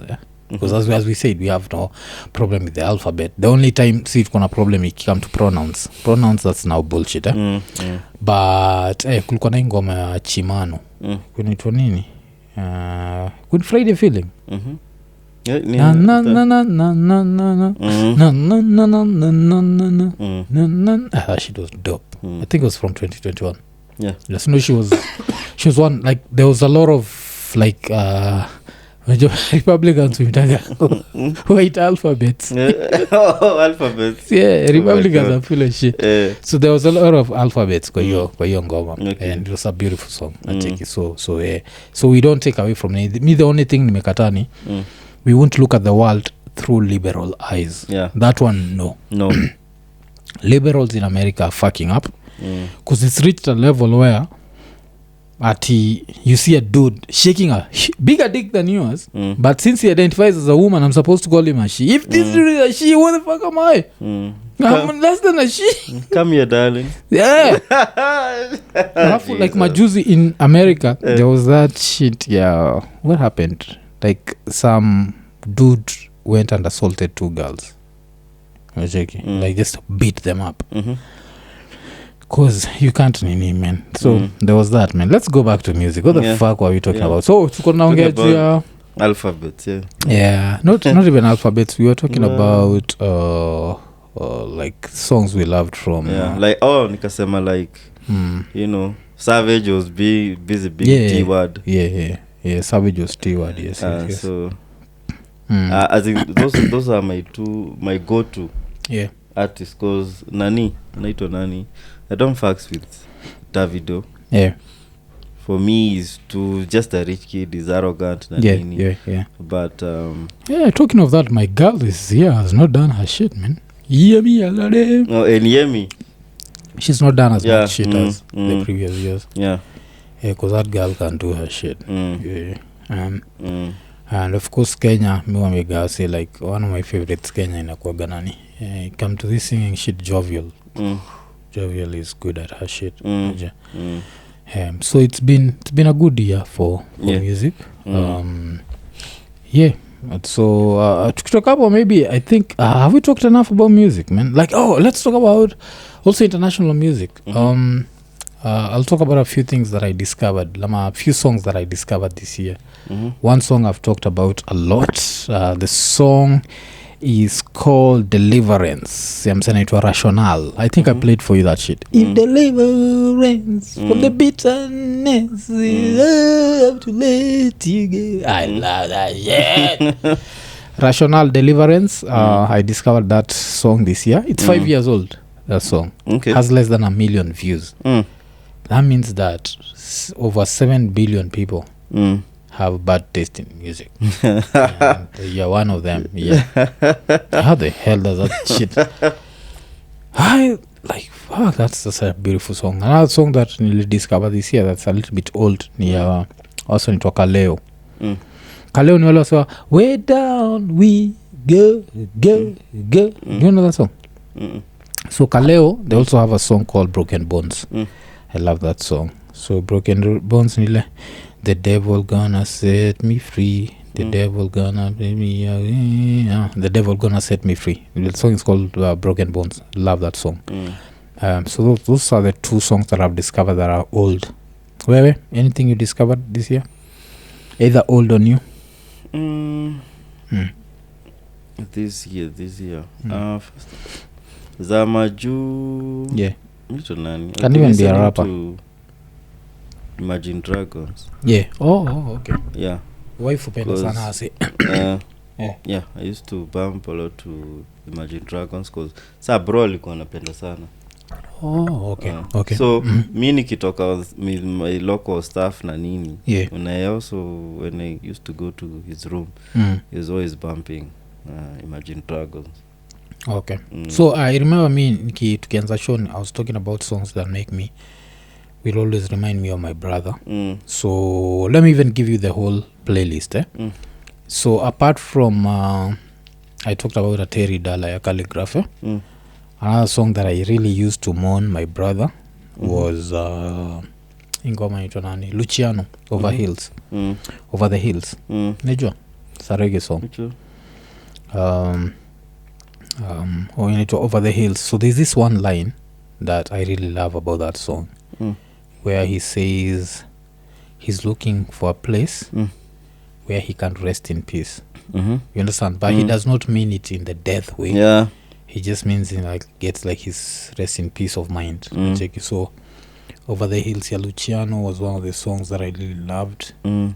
Because as we said, we have no problem with the alphabet. The only time it's gonna problem it come to pronouns. That's now bullshit. But kulikuwa na ngoma ya Chimano. Kunaitwa nini? Good Friday Feeling. She was dope. I think it was from 2021. Yeah. Yes, no, she was one, like there was a lot of like Republicans with white alphabets. Alphabets. Yeah, Republicans are full of shit. So there was a lot of alphabets kwa hiyo ngoma. And it was a beautiful song. So we don't take away from it. Me, the only thing nimekataa ni we won't look at the world through liberal eyes. Yeah. That one, no. Liberals in America are fucking up because it's reached a level where you see a dude shaking a bigger dick than yours, but since he identifies as a woman, I'm supposed to call him a she. If this dude is a she, what the fuck am I? I'm less than a she. Come here, darling. Yeah. Like majuzi in America, there was that shit. Yeah, what happened? Like some dude went and assaulted 2 girls. Like just beat them up. Because you can't nini, man. So there was that, man. Let's go back to music. What the fuck were we talking about? So tuko naongea alphabets. Yeah, not even alphabets. We were talking about like songs we loved from. Like nikasema like you know, Savage was busy big T word. Yeah, Savage was T word. Yes. So I think those are my go-to artists. Cause naitwa nani, I don't fucks with Davido. Yeah. For me, he's just a rich kid. He's arrogant. Yeah. But talking of that, my girl is here. Has not done her shit, man. Yemi alade. Oh, and Yemi. She's not done as much shit as the previous years. Yeah. Because that girl can do her shit. Yeah. And of course, Kenya, me say like one of my favorites, Kenya inakuwaga nani. Come to this singing shit, Jovial. Jovial is good at her shit. So it's been a good year for music. So to talk about, maybe I think have we talked enough about music, man? Like, let's talk about also international music. I'll talk about a few things that I discovered, a few songs that I discovered this year. One song I've talked about a lot. The song is called Deliverance. I'm saying it was Rational. I think I played for you that shit. In deliverance from the bitterness, I have to let you go. I love that shit. Rational, Deliverance. I discovered that song this year. It's 5 years old. That song has less than 1 million views. That means that over 7 billion people have bad taste in music. And you're one of them. Yeah. How the hell does that shit? Fuck, that's just a beautiful song. Another song that I discovered this year that's a little bit old, also in Kaleo. Kaleo ni wale wasa, way down we go. Do you know that song? So Kaleo, they also have a song called Broken Bones. I love that song. So Broken Bones nile, the devil gonna set me free. The devil gonna the devil gonna set me free. The song is called Broken Bones. Love that song. So those are the two songs that I've discovered that are old. Wewe, anything you discovered this year? Either old or new? This year. First, Zamaju. Yeah. Can even be a rapper. Imagine Dragons. Yeah. Oh, okay. Yeah. Wife upenda sana ase. Yeah, I used to bump a lot to Imagine Dragons because bro alikuwa anapenda sana. Oh, okay. Okay. So mi nikitoka with my local staff na nini. Yeah. When I used to go to his room, he was always bumping Imagine Dragons. Okay. So I remember me tukianza show, I was talking about songs that will always remind me of my brother. So let me even give you the whole playlist. So apart from I talked about a Terry Dala ya Calligraphy, another song that I really used to mourn my brother was ingoma inaitwa nani, Luciano, Over Hills. Over the Hills. Najua it's a reggae song. Inaitwa Over the Hills. So there's this one line that I really love about that song, where he says he's looking for a place where he can rest in peace. You understand? But he does not mean it in the death way. Yeah. He just means gets his rest in peace of mind. So Over the Hills ya Luciano was one of the songs that I really loved. When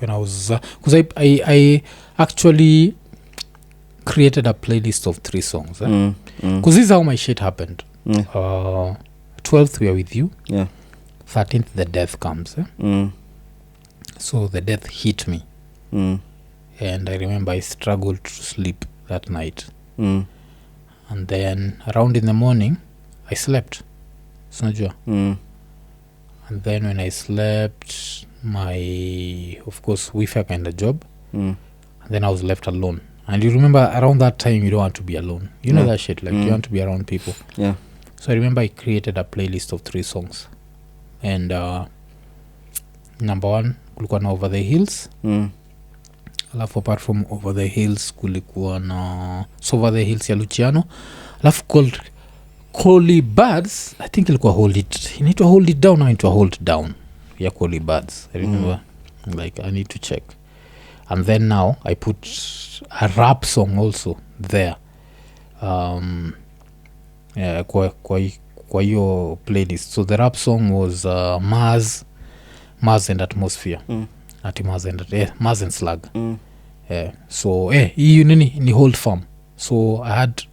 I was because I actually created a playlist of 3 songs. Because this is how my shit happened. 12th we are with you. 13th the death comes. So the death hit me. And I remember I struggled to sleep that night. And then around in the morning I slept. Snajua. And then when I slept, of course wife kind of job. And then I was left alone. And you remember around that time you don't want to be alone. You know that shit, you want to be around people. Yeah. So I remember I created a playlist of 3 songs. And number 1 kulikuwa na Over the Hills. Alafu apart from Over the Hills kulikuwa na Over the Hills ya Luciano. Alafu called Collie Birds, I think ilikuwa Hold It Down or into Hold Down ya Collie Birds. I remember I need to check. And then now I put a rap song also there. Kwa hiyo playlist. So the rap song was Mars and Atmosphere. Mars and Slug. So hiyo ni Hold Firm. So I had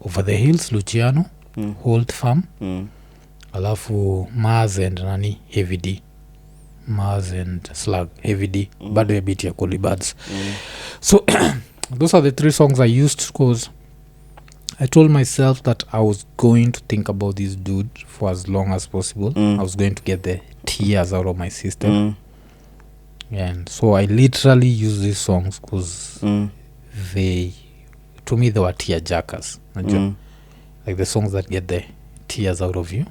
Over the Hills Luciano, Hold Firm. Alafu Mars and Heavy D. Mars and Slug, Heavy D, bado ya beat ya Collie Birds. So those are the 3 songs I used because I told myself that I was going to think about this dude for as long as possible. I was going to get the tears out of my system. And so I literally use these songs because to me they were tear jackers. Like the songs that get the tears out of you.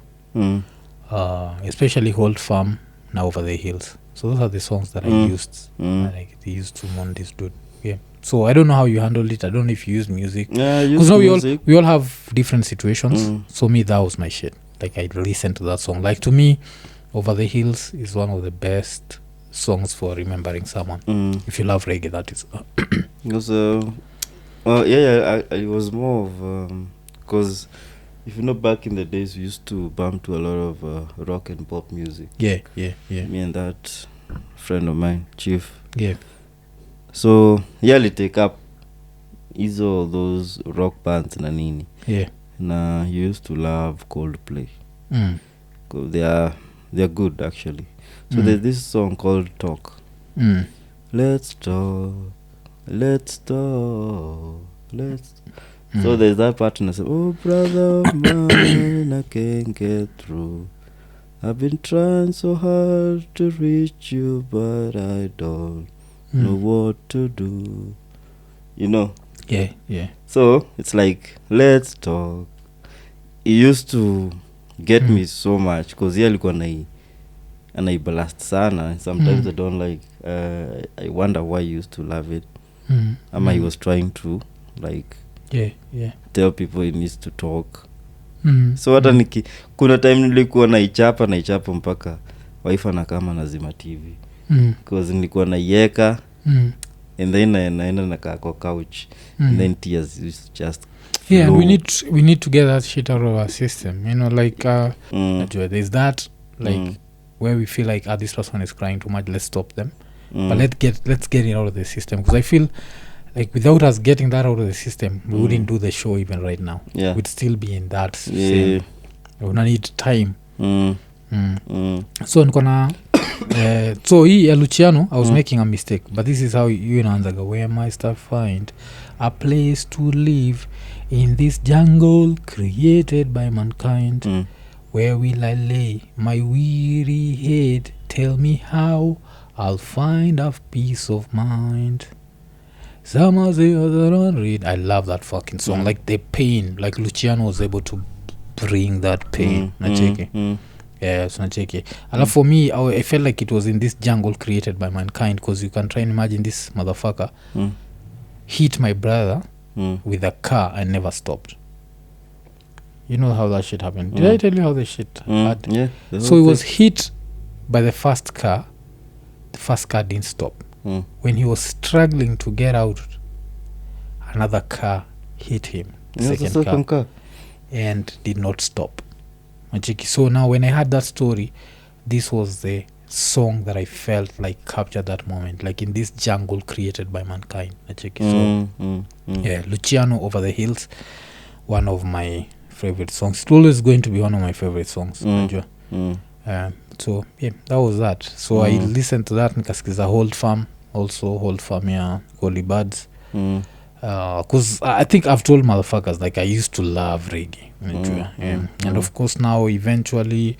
especially Hold Firm na Over the Hills. So those are the songs that I used. Like they used to mourn this dude. Yeah. So I don't know how you handle it. I don't know if you use music. Yeah, I use because now music. we all have different situations. So me, that was my shit. Like I listen to that song. Like to me, Over the Hills is one of the best songs for remembering someone. If you love reggae, that is. Because I was more of because if you know, back in the days we used to bump to a lot of rock and pop music. Yeah. Me and that friend of mine, Chief. Yeah. So he take up all those rock bands na nini. Yeah. Na he used to love Coldplay. Cause they are good actually. So there's this song called Talk. Let's talk. So there's that part and I say, oh brother of mine, I can't get through. I've been trying so hard to reach you, but I don't know what to do. You know? Yeah. So it's like, let's talk. It used to get me so much because he alikuwa anaibalast sana, and sometimes I don't like I wonder why he used to love it. He was trying to like tell people he needs to talk. So hata kuna time nilikuwa naichapa mpaka wife anakama nazima TV because nilikuwa naiweka and then naenda nakaa kwa couch and then tears just flow. And we need to get that shit out of our system, you know, like there's that like where we feel like this person is crying too much, let's stop them. But let's get it out of the system, because I feel like without us getting that out of the system, we wouldn't do the show even right now. We'd still be in that same. We would need time. So nkona so hii ya Luciano, I was making a mistake, but this is how you inaanzaga, where must I find a place to live in this jungle created by mankind? Where will I lay my weary head? Tell me how I'll find a peace of mind. Some of the other don't read. I love that fucking song. Like the pain, like Luciano was able to bring that pain. Yeah, so nacheki. And for me, I felt like it was in this jungle created by mankind, because you can try and imagine this motherfucker hit my brother with a car and never stopped. You know how that shit happened. Did I tell you how the shit happened? Yeah. So he was hit by the first car. The first car didn't stop. When he was struggling to get out, another car hit him. Second car. And did not stop. So now when I heard that story, this was the song that I felt like captured that moment, like in this jungle created by mankind. So yeah, Luciano, Over the Hills, one of my favorite songs. It's always going to be one of my favorite songs. So yeah, that was that. So I listened to that, nikasikiza Hold Firm, also Hold Firm ya Holy Birds. Because I think I've told motherfuckers, like, I used to love reggae. And of course now eventually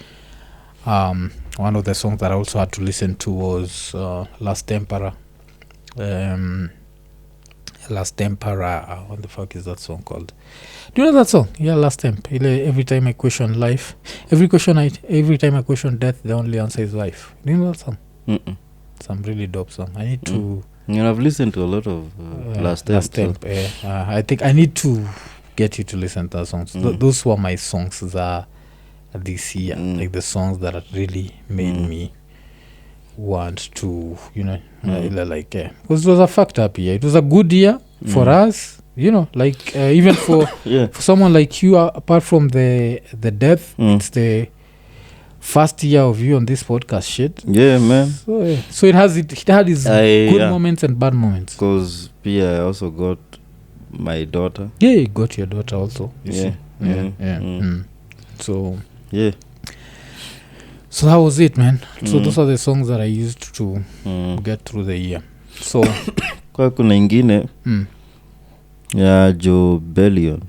one of the songs that I also had to listen to was Last Emperor. Last Emperor, what the fuck is that song called? Do you know that song? Yeah, Last Temp. Every time I question life, every time I question death, the only answer is life. Do you know that song? Some really dope song. I need to I've listened to a lot of Last Temp. I think I need to get you to listen to that songs. Those were my songs this year, like the songs that really made me want to, you know, because it was a fucked up year. It was a good year for us, you know, like even for for someone like you, apart from the death, it's the first year of you on this podcast shit. Yeah, man. So it had its good moments and bad moments. Because I also got my daughter. Yeah, you got your daughter also. You see? So yeah. So that was it, man. So those are the songs that I used to get through the year. So kwa kuna ingine ya Joe Bellion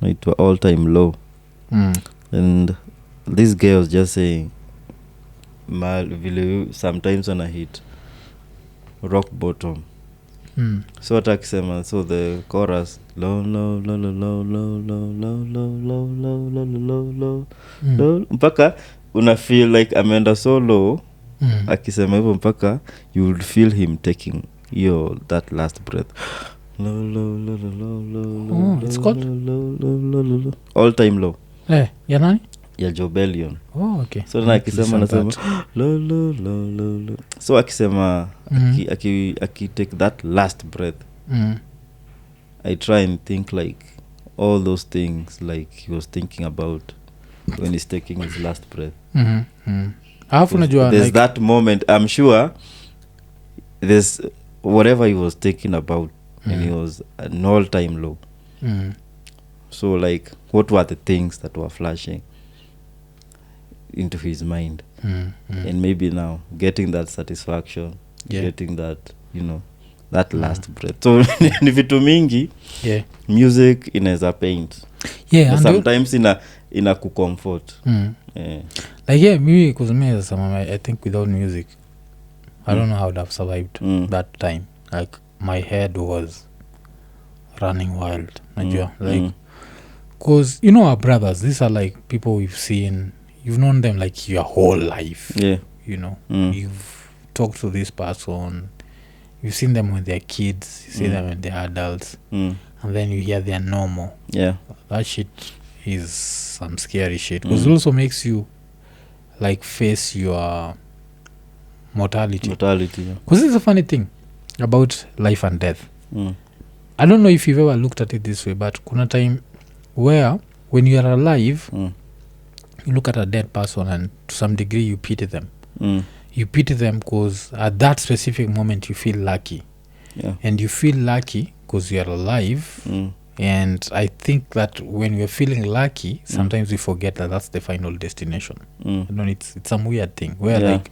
inaitwa All Time Low. And this guy was just saying sometimes when I hit rock bottom. So atakisema, so the chorus low low low low low low low low low low low low low mpaka una feel like ameenda solo akisema hivyo mpaka you will feel him taking that last breath. It's called all time low. Ya nani? Ya Jobellion. Okay. So na akisema nasema lo. So akisema aki take that last breath. I try and think like all those things like he was thinking about when he's taking his last breath. Alafu unajua there's like, that moment I'm sure there's whatever he was thinking about when he was an all time low. So like what were the things that were flashing into his mind? And maybe now getting that satisfaction, getting that, that last breath. So ni vitu mingi music inaweza paint. Sometimes ina kucomfort. Like mimi kuzumia sama I think without music I don't know how I would have survived that time. Like my head was running wild. Najua like because our brothers, these are like people we've seen, you've known them like your whole life. You've talked to this person, you've seen them when they're kids, you see them when they're adults, and then you hear they're normal. That shit is some scary shit because it also makes you like face your mortality because it's a funny thing about life and death. I don't know if you've ever looked at it this way, but kuna time where when you are alive you look at a dead person and to some degree you pity them. You pity them because at that specific moment you feel lucky, and you feel lucky because you are alive. And I think that when we're feeling lucky, sometimes we forget that that's the final destination. It's some weird thing where like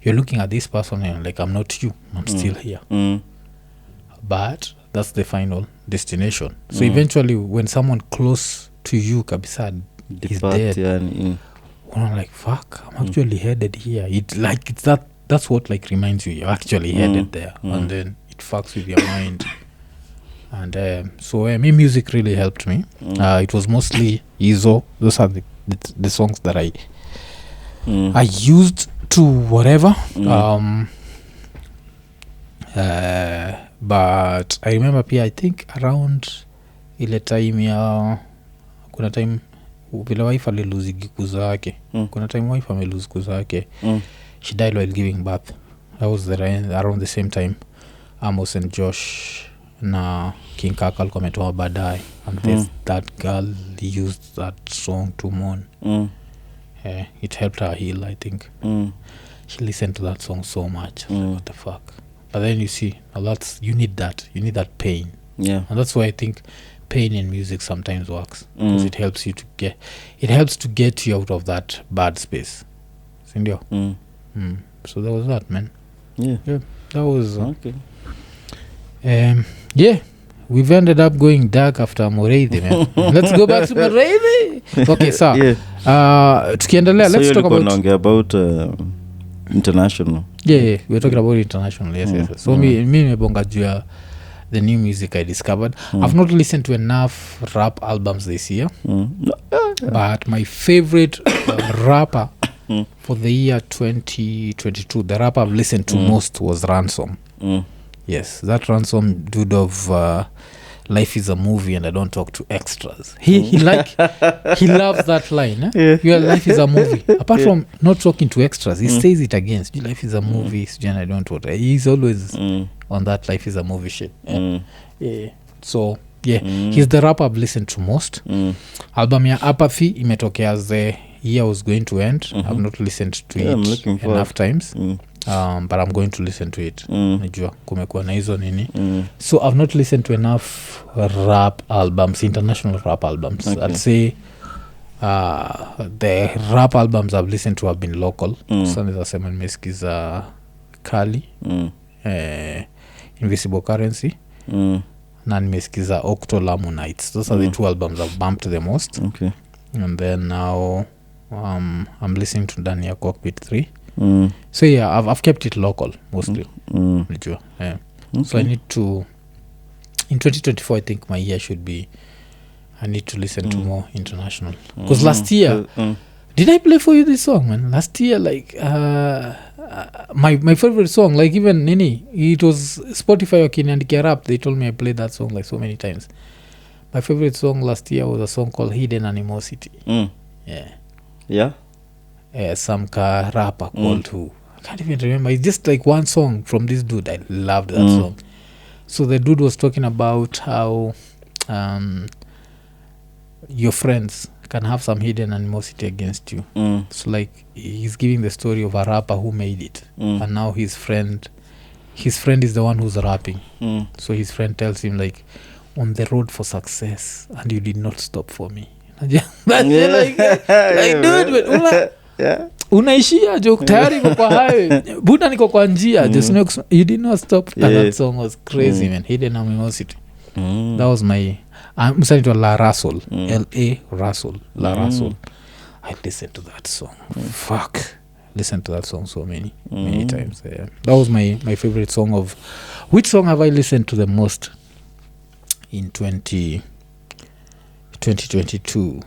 you're looking at this person and like, I'm not you, I'm still here. But that's the final destination. So eventually when someone close to you kabisa is dead, I'm like, fuck, I'm actually headed here. That's what like reminds you you're actually headed there. And then it fucks with your mind. And so me music really helped me. It was mostly Izo. Those are the songs that I used to whatever. But I remember pia I think around ile time ya kuna time vile wife aliluzi kuza yake. Kuna time wife ameluzi kuza yake. She died while giving birth. That was around the same time Amos and Josh na King Kaka alikuwa ametoa baadaye, and that girl used that song to mourn. It helped her heal, I think. She listened to that song so much. What the fuck. But then you see, you need that pain, and that's why I think pain in music sometimes works, because it helps to get you out of that bad space. Sindio? So that was that, man. That was okay. We've ended up going dark after Moreithi, man. Let's go back to Moreithi. Okay, so tukiendelea, let's talk about international. We're talking about international. Yes. So me nimebonga juu ya the new music I discovered. I've not listened to enough rap albums this year, but my favorite rapper for the year 2022, the rapper I've listened to most was Ransom. Yes, that Ransom dude of life is a movie and I don't talk to extras. He loves that line. Your life is a movie. Apart from not talking to extras, he says it again. Your life is a movie. And I don't talk. He's always on that life is a movie shit. So he's the rapper I've listened to most. Album ya Apathy imetokea as the year was going to end. I've not listened to it enough times. But I'm going to listen to it. Najua kumekuwa na hizo nini. So I've not listened to enough rap albums, international rap albums. I'd say the rap albums I've listened to have been local. So nizasema nimesikiza Kali, Invisible Currency, na nimesikiza Octo Lamu Nights. Those are the two albums I've bumped the most. Okay. And then now I'm listening to Dania Cockpit 3. So I've kept it local mostly. Okay. So I need to, in 2024 I think my year should be, I need to listen to more international, because last year Did I play for you this song, man? Last year, like my favorite song, like even Nini, it was Spotify wakiniandikia rap. They told me I played that song like so many times. My favorite song last year was a song called Hidden Animosity. Yeah. Some rapper called who I can't even remember. It's just like one song from this dude. I loved that song. So the dude was talking about how your friends can have some hidden animosity against you. So like he's giving the story of a rapper who made it, and now his friend is the one who's rapping. So his friend tells him like, on the road for success, and you did not stop for me. Like dude, unaishia jo tayari kwa highway buda niko kwa njia just you did not stop. And that song was crazy, man. Hidden animosity. That was my msanii La Russell, L.A. Russell, La Russell. I listened to that song. Listened to that song so many times. That was my favorite song of. Which song have I listened to the most in 2022?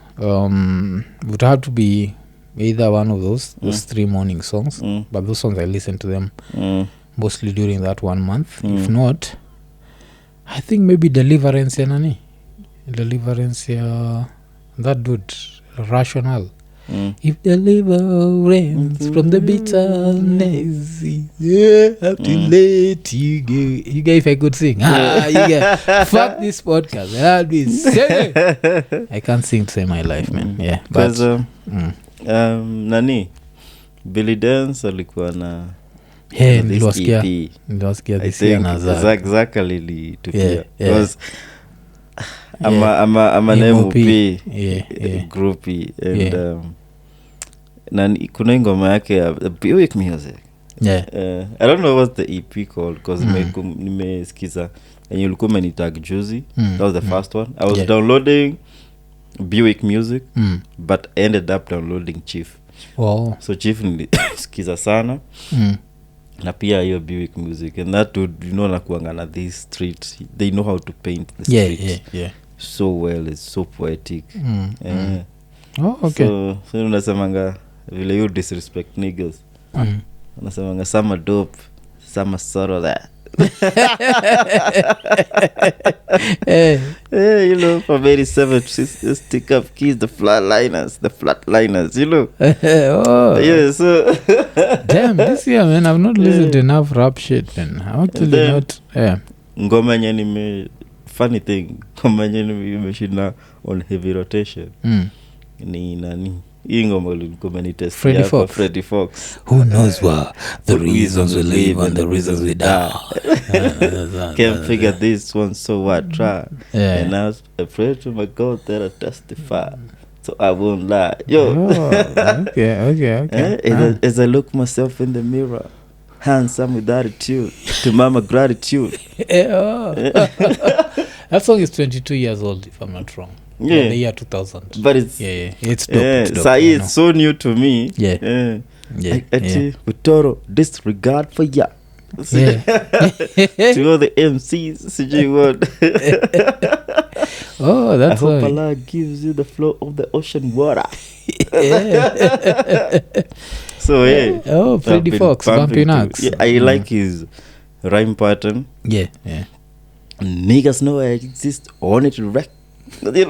Would have to be either one of those 3 morning songs, but those songs I listened to them mostly during that 1 month. If not, I think maybe Deliverance that dude Rational. If deliverance from the bitterness, have to let you go. You guys, if I could sing, you guys, fuck this podcast. I'll be singing. I can't sing to save my life, man. Yeah, but nani Billy Dance alikuwa na niliwasikia this year na Zach lilitupia because I'm an M.P. groupie and nani kuna ngoma yake ya Buick Music. I don't know what's the EP called because nimesikiza and ulikuwa umenitag juzi. That was the first one. I was downloading Buick Music but ended up downloading Chief. Wow. So Chief nilisikiza sana na pia hiyo Buick Music, and that dude, you know, nakuanga na these streets, they know how to paint the streets so well. It's so poetic. Oh, okay. So unasemanga vile you disrespect niggas, unasemanga some are dope, some are sort of that. Hey, you know, from 87 stick up keys, the flatliners, you know. So damn, this year, man, I've not listened to enough rap shit, man. I'm actually not. Ngoma yenye funny thing, ngoma yenye nimeshinda on heavy rotation ni nani? Ingoma test Freddie Fox. Who knows what the reasons we live and the reasons we die. Can't figure this one, so what try. And I pray to my God that I testify, so I won't lie. Yo. Okay. As I look myself in the mirror, handsome with attitude, to mama gratitude. That song is 22 years old, if I'm not wrong. The year 2000. But it's it's dope. It's so new to me. Utoro, disregard for ya. To all the MCs, CJ Word. Oh, that's I hope Allah gives you the flow of the ocean water. So oh, Freddie Fox, bumping axe. I like his rhyme pattern. Niggas know I exist, on it wreck. You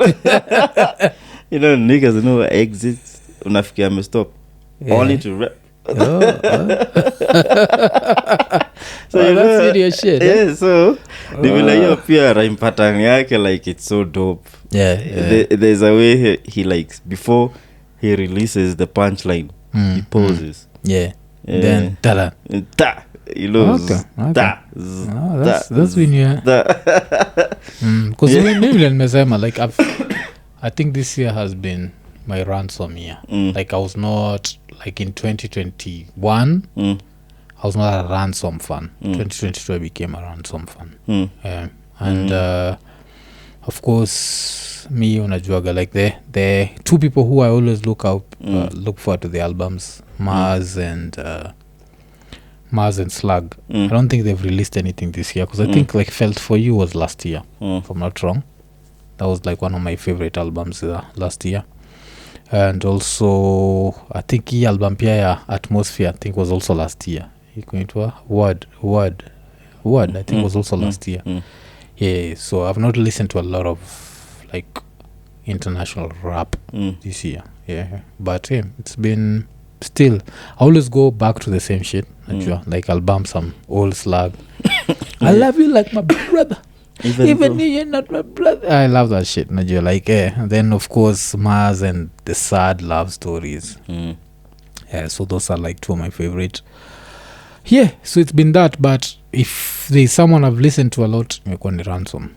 know, niggas know I exist. Unafikia me stop. Only to rap. So that's serious shit. So the hiyo pia rhyme pattern yake, like, it's so dope. There's a way he likes, before he releases the punchline, he pauses. Then ta. You know, that's when you because maybe nimesema like I think this year has been my ransom year. Like I was not, like in 2021 I was not a ransom fan. 2022 I became a ransom fan. And of course me unajuaga, like the two people who I always look forward to the albums, Mars and Slug. I don't think they've released anything this year, because I think like Felt For You was last year, if I'm not wrong. That was like one of my favorite albums last year. and also I think hii album pia ya Atmosphere I think was also last year. Ikuitwa Word I think was also last year. Yeah, so I've not listened to a lot of like international rap this year. Yeah, but it's been still I always go back to the same shit. Like I'll bump some old slug. I love you like my brother. Even you're not my brother. I love that shit. Like and then of course Mars and the sad love stories. Yeah, so those are like two of my favorite. Yeah, so it's been that. But if there's someone I've listened to a lot, Mekoni Ransom.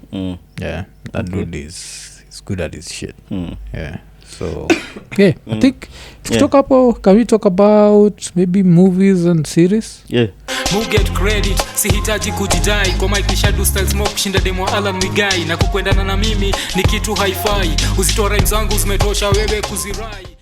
Yeah, that dude is good at his shit. Yeah, so yeah, I think can we talk about maybe movies and series? Yeah. Who get credit, sihitaji kujidai. Kwa mic nisha do style smoke kushinda demo Alan Migai. Na kukwendana na mimi ni kitu haifai. Uzitoa rhymes zangu zimetosha wewe kuzirai.